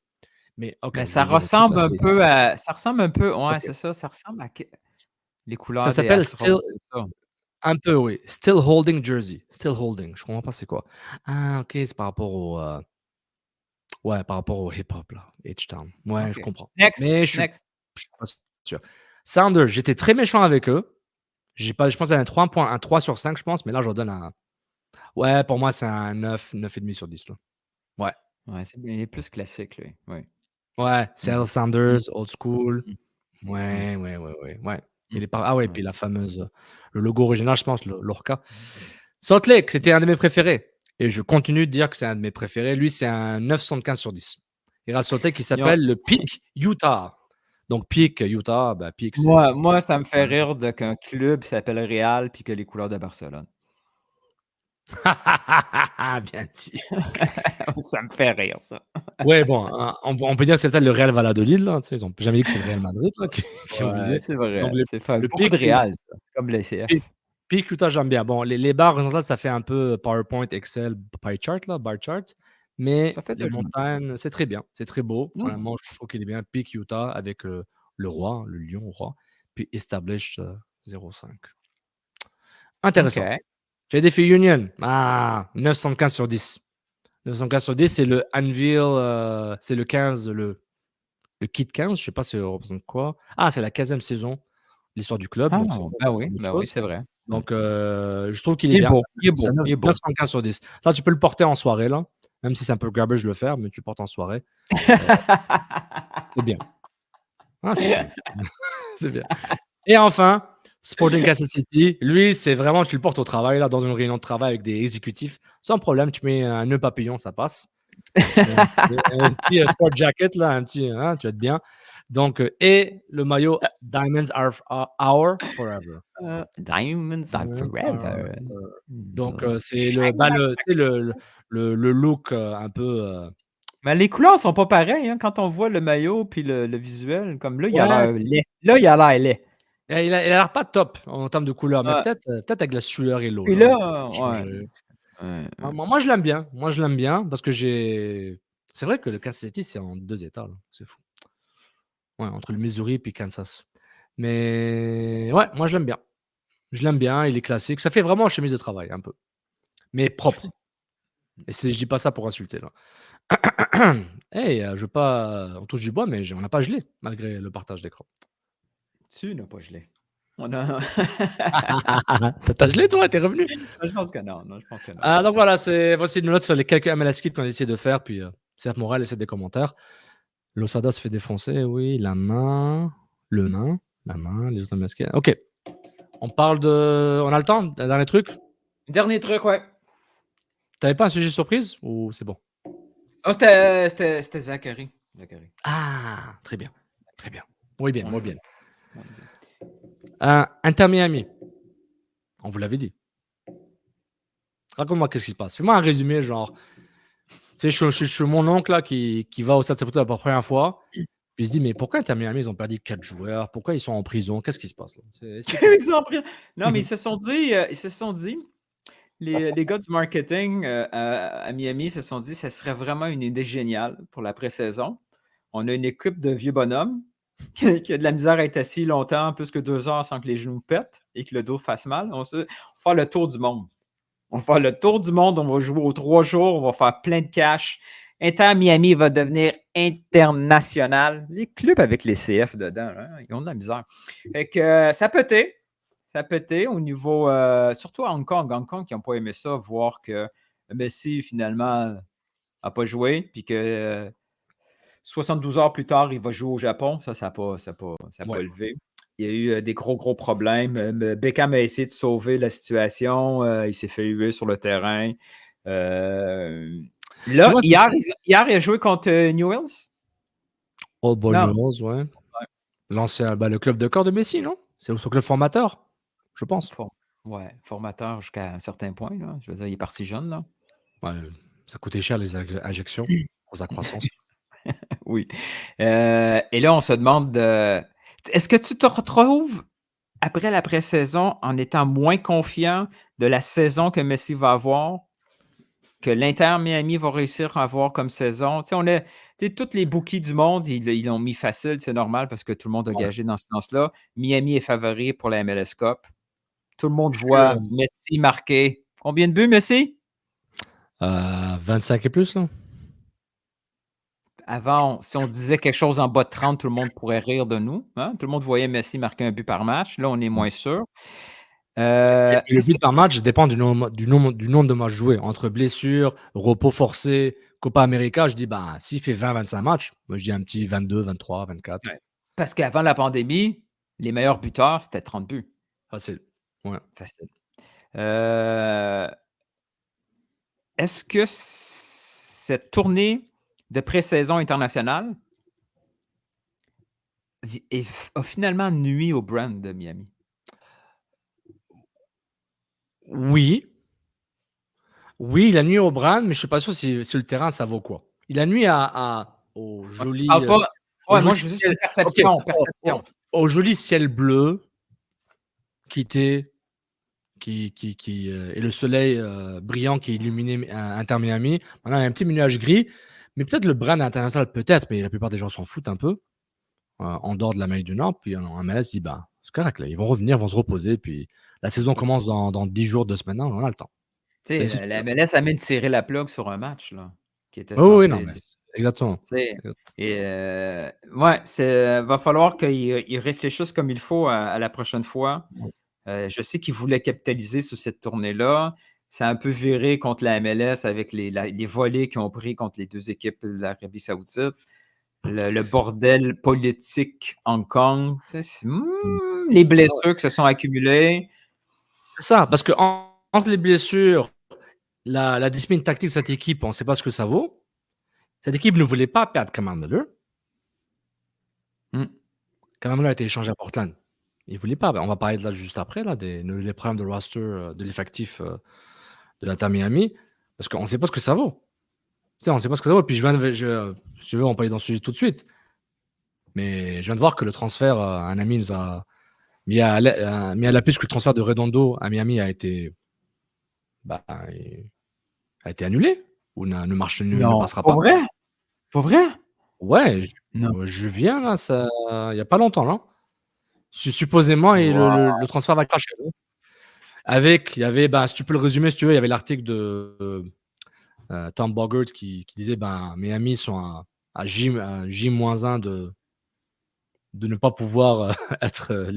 Mais ok, Mais vous ça avez votre truc, ressemble là, un peu à. Ça ressemble un peu. Ouais, ok. c'est ça. Ça ressemble à les Ça couleurs des s'appelle Astros. un peu, oui. Still holding jersey. Still holding. Je comprends pas c'est quoi. Ah, ok, c'est par rapport au. Ouais, par rapport au hip-hop, là. H-Town. Ouais, Ok. je comprends. Next. Mais je suis pas sûr. Sounders, j'étais très méchant avec eux. Je pense que c'est un 3 sur 5, je pense, mais là, je leur donne un. Ouais, pour moi, c'est un 9, 9,5 sur 10. Là. Ouais. Ouais, il est plus classique, lui. Oui. Ouais, Seattle Sounders, old school. Mm. Ouais. Ah ouais, puis la fameuse. Le logo original, je pense, l'Orca. Salt Lake, c'était un de mes préférés. Et je continue de dire que c'est un de mes préférés. Lui, c'est un 9,75 sur 10. Il y a Salt Lake qui s'appelle le Peak Utah. Donc, Peak Utah, bah, Peak, c'est. Moi, ça me fait rire qu'un club s'appelle Real puis que les couleurs de Barcelone. Bien dit. Ça me fait rire, ça. Ouais, bon, on peut dire que c'est peut-être le Real Valladolid. Là, ils n'ont jamais dit que c'est le Real Madrid là, qui ont visé. C'est vrai. Donc, C'est fait le beaucoup de Peak, Real, ça. C'est comme le CF. Peak Utah, j'aime bien. Bon, les barres horizontales, ça fait un peu PowerPoint, Excel, pie chart, là, bar chart. Mais Ça fait les montagnes, c'est très bien. C'est très beau. Mm. Vraiment, je trouve qu'il est bien. Peak Utah avec le roi, le lion roi. Puis Established 0,5. Intéressant. OK. Philadelphia Union. 915 sur 10. 915 sur 10, c'est le Anvil, c'est le 15, le kit 15, je ne sais pas si ça représente quoi. C'est la 15e saison, l'histoire du club. Donc Oui, c'est vrai. Donc, je trouve qu'il est Il est bien. beau. Il est beau. C'est Il est beau. 915 sur 10. Ça, tu peux le porter en soirée, là. Même si c'est un peu garbage de le faire, mais tu le portes en soirée. C'est bien. C'est bien. Et enfin, Sporting Kansas City, lui, c'est vraiment, tu le portes au travail, là, dans une réunion de travail avec des exécutifs. Sans problème, tu mets un nœud papillon, ça passe. Un petit sport jacket, là, un petit, tu vas être bien. Donc, et le maillot Diamonds are our forever. Diamonds are forever. Donc, c'est le look un peu. Mais les couleurs sont pas pareilles, hein, quand on voit le maillot puis le visuel. Comme là, il a Ouais. l'air laid. Là, il a l'air laid. Il a l'air pas top en termes de couleur, mais Ouais. peut-être avec la sueur et l'eau. Et là, ouais. Moi, je l'aime bien. Moi, je l'aime bien parce que c'est vrai que le Kansas City, c'est en 2 états. Là. C'est fou. Ouais, entre le Missouri et Kansas. Mais ouais, moi, je l'aime bien. Je l'aime bien. Il est classique. Ça fait vraiment chemise de travail, un peu. Mais propre. Et je dis pas ça pour insulter. Là. Hey, je veux pas. On touche du bois, mais on n'a pas gelé, malgré le partage d'écran. Tu n'as pas gelé. On a... T'as gelé, toi? T'es revenu? Je pense que non. Je pense que non. Donc voilà, voici une note sur les quelques MLS kits qu'on a essayé de faire. Puis, Serge Morel essaie des commentaires. Losada se fait défoncer, oui. La main, les autres MLS kits. Ok. On parle de. On a le temps? Un dernier truc? Dernier truc, ouais. T'avais pas un sujet surprise ou c'est bon? Oh, c'était Zachary. Ah, très bien. Très bien. Muy bien, muy bien. Muy bien. Inter Miami. On vous l'avait dit. Raconte-moi qu'est-ce qui se passe. Fais-moi un résumé, genre. Tu sais, je suis mon oncle là, qui va au Stade Saputo pour la première fois. Puis il se dit, mais pourquoi Inter Miami, ils ont perdu 4 joueurs? Pourquoi ils sont en prison? Qu'est-ce qui se passe là? Ils sont en prison. Non, mais ils se sont dit, les gars du marketing à Miami se sont dit, ça serait vraiment une idée géniale pour la pré-saison. On a une équipe de vieux bonhommes qui a de la misère à être assis longtemps, plus que 2 heures sans que les genoux pètent et que le dos fasse mal. On va faire le tour du monde. On va faire le tour du monde, on va jouer aux 3 jours, on va faire plein de cash. Inter Miami va devenir international. Les clubs avec les CF dedans, hein, ils ont de la misère. Fait que ça a pété au niveau, surtout à Hong Kong. Hong Kong qui n'ont pas aimé ça, voir que Messi finalement n'a pas joué, puis que 72 heures plus tard, il va jouer au Japon. Ça n'a pas levé. Il y a eu des gros problèmes. Beckham a essayé de sauver la situation. Il s'est fait huer sur le terrain. Là, vois, hier, il a joué contre Newell's. Oh, Newell's, ouais. L'ancien, le club de corps de Messi, non? C'est son club formateur, je pense. Ouais, formateur jusqu'à un certain point. Là. Je veux dire, il est parti jeune. Là. Ouais, ça coûtait cher les injections pour sa croissance. Oui. Et là, on se demande, est-ce que tu te retrouves après la pré-saison en étant moins confiant de la saison que Messi va avoir, que l'Inter Miami va réussir à avoir comme saison? Tu sais, tous les bookies du monde, ils l'ont mis facile, c'est normal parce que tout le monde a gagé dans ce sens-là. Miami est favori pour la MLS Cup. Tout le monde voit Messi marquer. Combien de buts, Messi? 25 et plus, là. Avant, si on disait quelque chose en bas de 30, tout le monde pourrait rire de nous. Hein? Tout le monde voyait Messi marquer un but par match. Là, on est moins sûr. Le but par match dépend du nombre de matchs joués. Entre blessures, repos forcé, Copa América, je dis, s'il fait 20-25 matchs, moi je dis un petit 22, 23, 24. Ouais. Parce qu'avant la pandémie, les meilleurs buteurs, c'était 30 buts. Facile. Ouais. Facile. Est-ce que cette tournée de pré-saison internationale a finalement nuit au brand de Miami? Oui. Oui, il a nuit au brand, mais je ne suis pas sûr si le terrain, ça vaut quoi. Il a nuit au joli... moi, je dis une perception. Au joli ciel bleu quitté, et le soleil brillant qui illuminait Inter Miami. Maintenant, il y a un petit nuage gris, mais peut-être le brand international, peut-être, mais la plupart des gens s'en foutent un peu, en dehors de l'Amérique du Nord. Puis un MLS dit, c'est correct, là, ils vont revenir, vont se reposer, puis la saison commence dans 10 jours, 2 semaines, on a le temps. Tu sais, la MLS amène de tirer la plug sur un match, là, qui était oui, non, mais exactement. Et va falloir qu'ils réfléchissent comme il faut à la prochaine fois. Je sais qu'ils voulaient capitaliser sur cette tournée-là. Ça a un peu viré contre la MLS avec les volées qu'ils ont pris contre les 2 équipes de l'Arabie Saoudite. Le bordel politique Hong Kong. Les blessures qui se sont accumulées. C'est ça, parce que entre les blessures, la discipline tactique de cette équipe, on ne sait pas ce que ça vaut. Cette équipe ne voulait pas perdre Kamal Miller. Kamal Miller a été échangé à Portland. Il ne voulait pas. On va parler de là juste après, là, les problèmes de roster, de l'effectif de l'Inter Miami, parce qu'on ne sait pas ce que ça vaut. Tu sais, on ne sait pas ce que ça vaut. Puis si tu veux, on peut aller dans ce sujet tout de suite. Mais je viens de voir que le transfert, un ami nous a mis à la puce que le transfert de Redondo à Miami a été annulé ou ne passera pas. Pour vrai? Ouais, je viens là, il n'y a pas longtemps là. Supposément, et le transfert va cracher. Il y avait, si tu peux le résumer, si tu veux, il y avait l'article de Tom Bogert qui disait Miami sont à J-1 de ne pas pouvoir être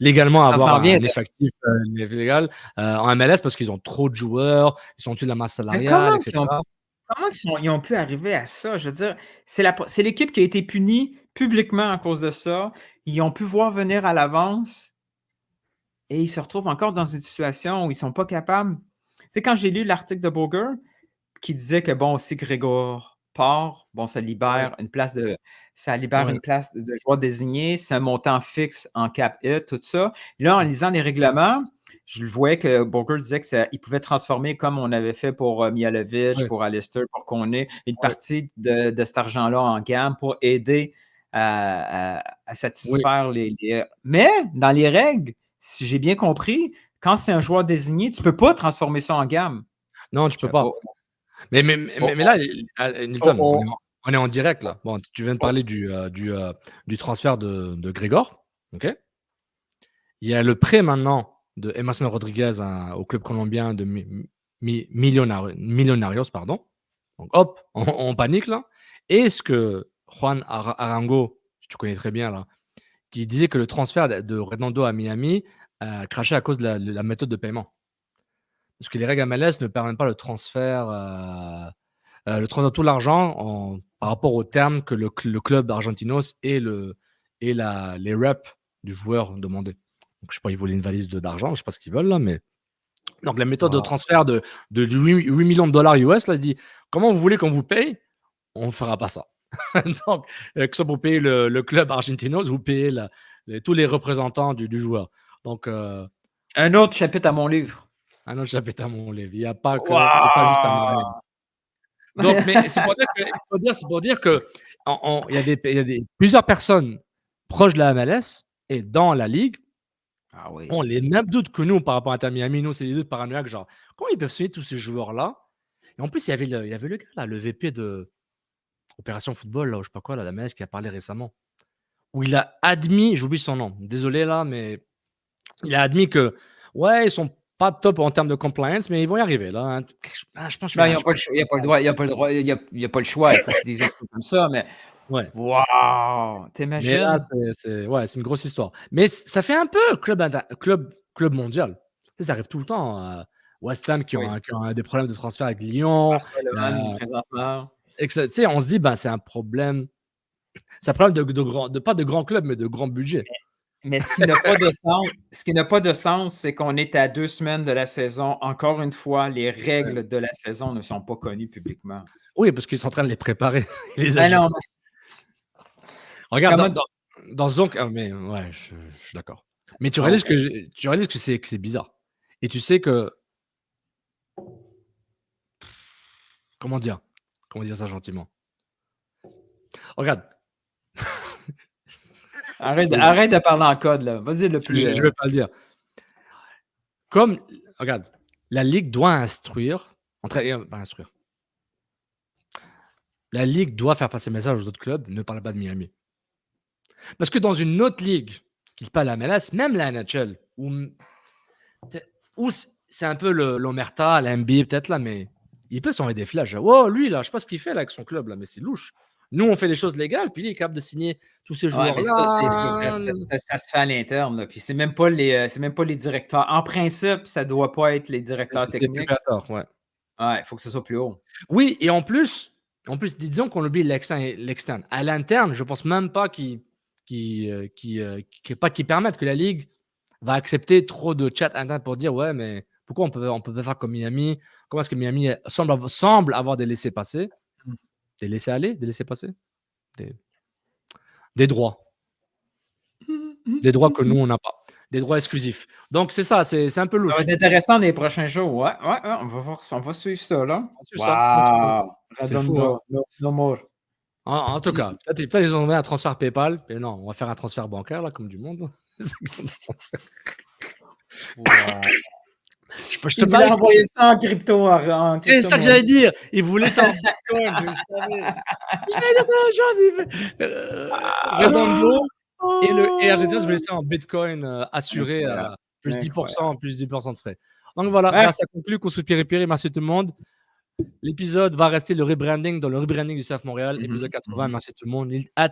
légalement Ça avoir s'en vient. un effectif légal en MLS parce qu'ils ont trop de joueurs, ils sont au-dessus de la masse Mais salariale, etc. ils ont pu arriver à ça? Je veux dire, c'est l'équipe qui a été punie publiquement à cause de ça. Ils ont pu voir venir à l'avance et ils se retrouvent encore dans une situation où ils ne sont pas capables. Tu sais, quand j'ai lu l'article de Boger qui disait que, bon, si Grégor part, bon, ça libère une place de joueur désigné, c'est un montant fixe en cap hit, tout ça. Là, en lisant les règlements, je voyais que Boger disait qu'il pouvait transformer comme on avait fait pour Mihailovic, pour Alistair, pour qu'on ait une partie de cet argent-là en gamme pour aider à satisfaire les. Mais dans les règles, si j'ai bien compris, quand c'est un joueur désigné, tu ne peux pas transformer ça en gamme. Non, tu peux pas. Mais là, Nilton, on est en direct là. Bon, tu viens de parler du transfert de Grégor. Ok. Il y a le prêt maintenant de Emerson Rodriguez au club colombien de Millonarios, pardon. Donc hop, on panique là. Et ce que Juan Arango, tu connais très bien là, qui disait que le transfert de Redondo à Miami crachait à cause de la méthode de paiement. Parce que les règles MLS ne permettent pas le transfert de tout l'argent par rapport aux termes que le club Argentinos et les reps du joueur demandaient. Donc, je sais pas, ils voulaient une valise d'argent, je sais pas ce qu'ils veulent là, mais. Donc, la méthode de transfert de 8 millions de dollars US, là, se dit comment vous voulez qu'on vous paye? On ne fera pas ça. Donc, que ce soit pour payer le club Argentinos ou payer tous les représentants du joueur. Donc, un autre chapitre à mon livre. Un autre chapitre à mon livre. Il n'y a pas que. C'est pas juste à Marlène. Donc, mais c'est pour dire que il y a plusieurs personnes proches de la MLS et dans la ligue ont les mêmes doutes que nous par rapport à Inter Miami. Nous, c'est des doutes paranoïaques, genre comment ils peuvent signer tous ces joueurs-là? Et en plus, il y avait le gars là, le VP de Opération Football, là, ou je sais pas quoi, là, la MLS qui a parlé récemment, où il a admis, j'oublie son nom, désolé là, mais il a admis que ouais, ils sont pas top en termes de compliance, mais ils vont y arriver là. Hein. Je pense il n'y a pas le droit, il n'y a pas le choix. Il faut qu'ils disent un truc comme ça, mais ouais. Waouh, t'imagines? Mais là, c'est une grosse histoire. Mais ça fait un peu club mondial. Tu sais, ça arrive tout le temps. West Ham qui ont des problèmes de transfert avec Lyon. Présentement. Tu sais, on se dit, ben, c'est un problème. C'est un problème pas de grands clubs, mais de grands budgets. Mais ce qui n'a pas de sens, c'est qu'on est à 2 semaines de la saison. Encore une fois, les règles de la saison ne sont pas connues publiquement. Oui, parce qu'ils sont en train de les préparer. Non, regarde, dans Zonk, mais ouais, je suis d'accord. Mais tu réalises que c'est bizarre. Et tu sais que. Comment dire ça gentiment? Regarde. Arrête de parler en code, là. Vas-y le plus. Je vais pas le dire. Regarde, la Ligue doit instruire. La Ligue doit faire passer le message aux autres clubs, ne parlez pas de Miami. Parce que dans une autre ligue, qui n'est pas la MLS, même la NHL, où c'est un peu l'Omerta, la NBA peut-être là, mais il peut s'envoyer des flashs. Oh, lui là, je sais pas ce qu'il fait là avec son club là, mais c'est louche. Nous, on fait des choses légales, puis il est capable de signer tous ces joueurs-là. Ça se fait à l'interne. Puis c'est même pas les directeurs. En principe, ça ne doit pas être les directeurs techniques. Ouais. Il faut que ce soit plus haut. Oui, et en plus, disons qu'on oublie l'externe. À l'interne, je pense même pas qu'ils permettent que la Ligue va accepter trop de chat interne pour dire ouais, mais pourquoi on peut pas faire comme Miami? Comment est-ce que Miami semble avoir des laissés-passer? Des laissés-aller? Des laissés-passer? Des droits. Des droits que nous, on n'a pas. Des droits exclusifs. Donc, c'est ça, c'est un peu louche. Ça va être intéressant dans les prochains jours. Ouais, on va voir, on va suivre ça, là. Wow! Redondo, no more. En tout cas, peut-être ils ont fait un transfert PayPal, mais non, on va faire un transfert bancaire, là, comme du monde. Je te parle envoyer ça en crypto. C'est ça que j'allais dire. Il voulait ça en Bitcoin, je le savais. J'allais dire ça à la chose. Redondo et Argentinos voulaient ça en Bitcoin assuré à plus 10% de frais. Donc voilà, ça conclut Couscous Piri Piri. Merci tout le monde. L'épisode va rester le rebranding dans le rebranding du CF Montréal, épisode 80. Merci tout le monde.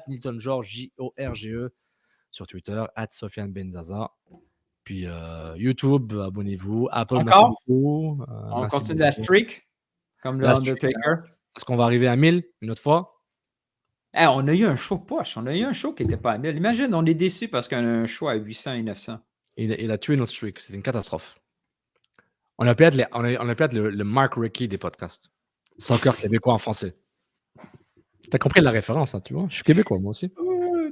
@Nilton George, Jorge, sur Twitter, @Sofiane Benzaza. Puis YouTube, abonnez-vous. Apple, merci Encore? beaucoup. On merci continue la beaucoup. streak, comme le La streak, Undertaker. Est-ce qu'on va arriver à 1000 une autre fois? Hey, on a eu un show poche. On a eu un show qui n'était pas à 1000. Imagine, on est déçus parce qu'on a un show à 800 et 900. Il a tué notre streak. C'est une catastrophe. On a pu être, le Mark Rickey des podcasts. Soccer québécois en français. T'as compris la référence, hein, tu vois? Je suis québécois, moi aussi.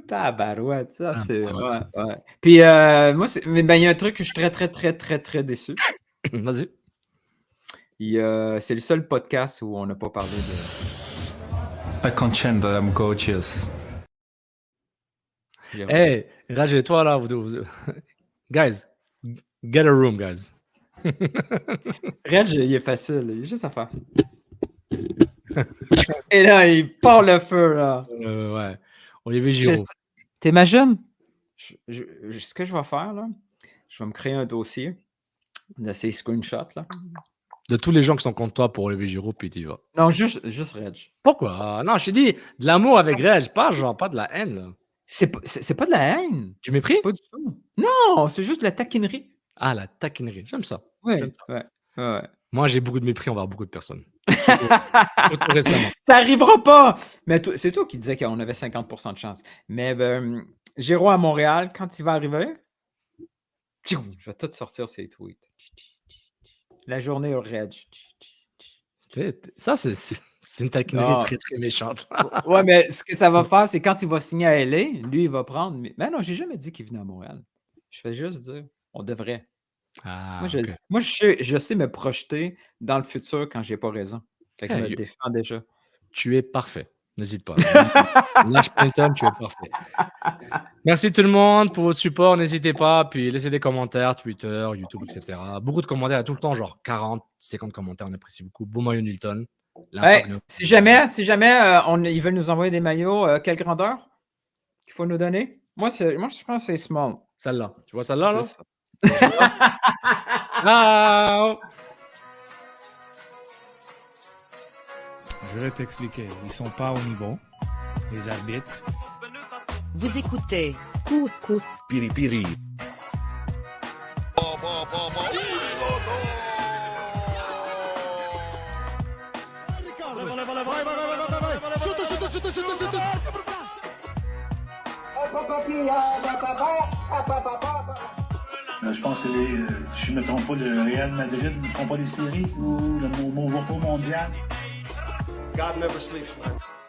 Tabarouette, ça, Ah, c'est... ouais. Ouais. Puis, moi, il y a un truc que je suis très déçu. Vas-y. C'est le seul podcast où on n'a pas parlé de... I contend that I'm gorgeous. Hey, Raj et toi, là, guys, get a room, guys. Reg, il est facile, il est juste à faire. Et là, il part le feu, là. Ouais. Olivier Giroud. T'imagines? Ce que je vais faire, là, je vais me créer un dossier de ces screenshots, là. De tous les gens qui sont contre toi pour Olivier Giroud, puis tu y vas. Non, juste Reg. Pourquoi? Non, je t'ai dit de l'amour avec Reg, pas de la haine, là. C'est pas de la haine. Du mépris? Pas du tout. Non, c'est juste de la taquinerie. Ah, la taquinerie. J'aime ça. Ouais, J'aime ça. ouais. Moi, j'ai beaucoup de mépris envers beaucoup de personnes. Surtout récemment. Ça arrivera pas! Mais c'est toi qui disais qu'on avait 50% de chance. Mais Géraud à Montréal, quand il va arriver, je vais tout sortir ses tweets. La journée au Reg. Ça, c'est une taquinerie très méchante. Ouais, mais ce que ça va faire, c'est quand il va signer à LA, lui, il va prendre. Mais non, j'ai jamais dit qu'il venait à Montréal. Je fais juste dire, on devrait. Ah, Moi, je sais me projeter dans le futur quand j'ai pas raison. Fait que je me défends déjà. Tu es parfait. N'hésite pas. Lâche pas le temps, tu es parfait. Merci tout le monde pour votre support. N'hésitez pas. Puis laissez des commentaires, Twitter, YouTube, etc. Beaucoup de commentaires tout le temps, genre 40, 50 commentaires. On apprécie beaucoup. Beau maillot Nilton. Hey, si jamais ils veulent nous envoyer des maillots, quelle grandeur qu'il faut nous donner? Moi, je pense que c'est small. Celle-là. Tu vois celle-là, là? C'est ça. Ciao! Je vais t'expliquer. Ils sont pas au niveau, les arbitres. Vous écoutez Couscous. Piri piri. Je pense que, si je ne me trompe pas, le Real Madrid ne font pas les séries ou le Movo mondial. God never sleeps, man.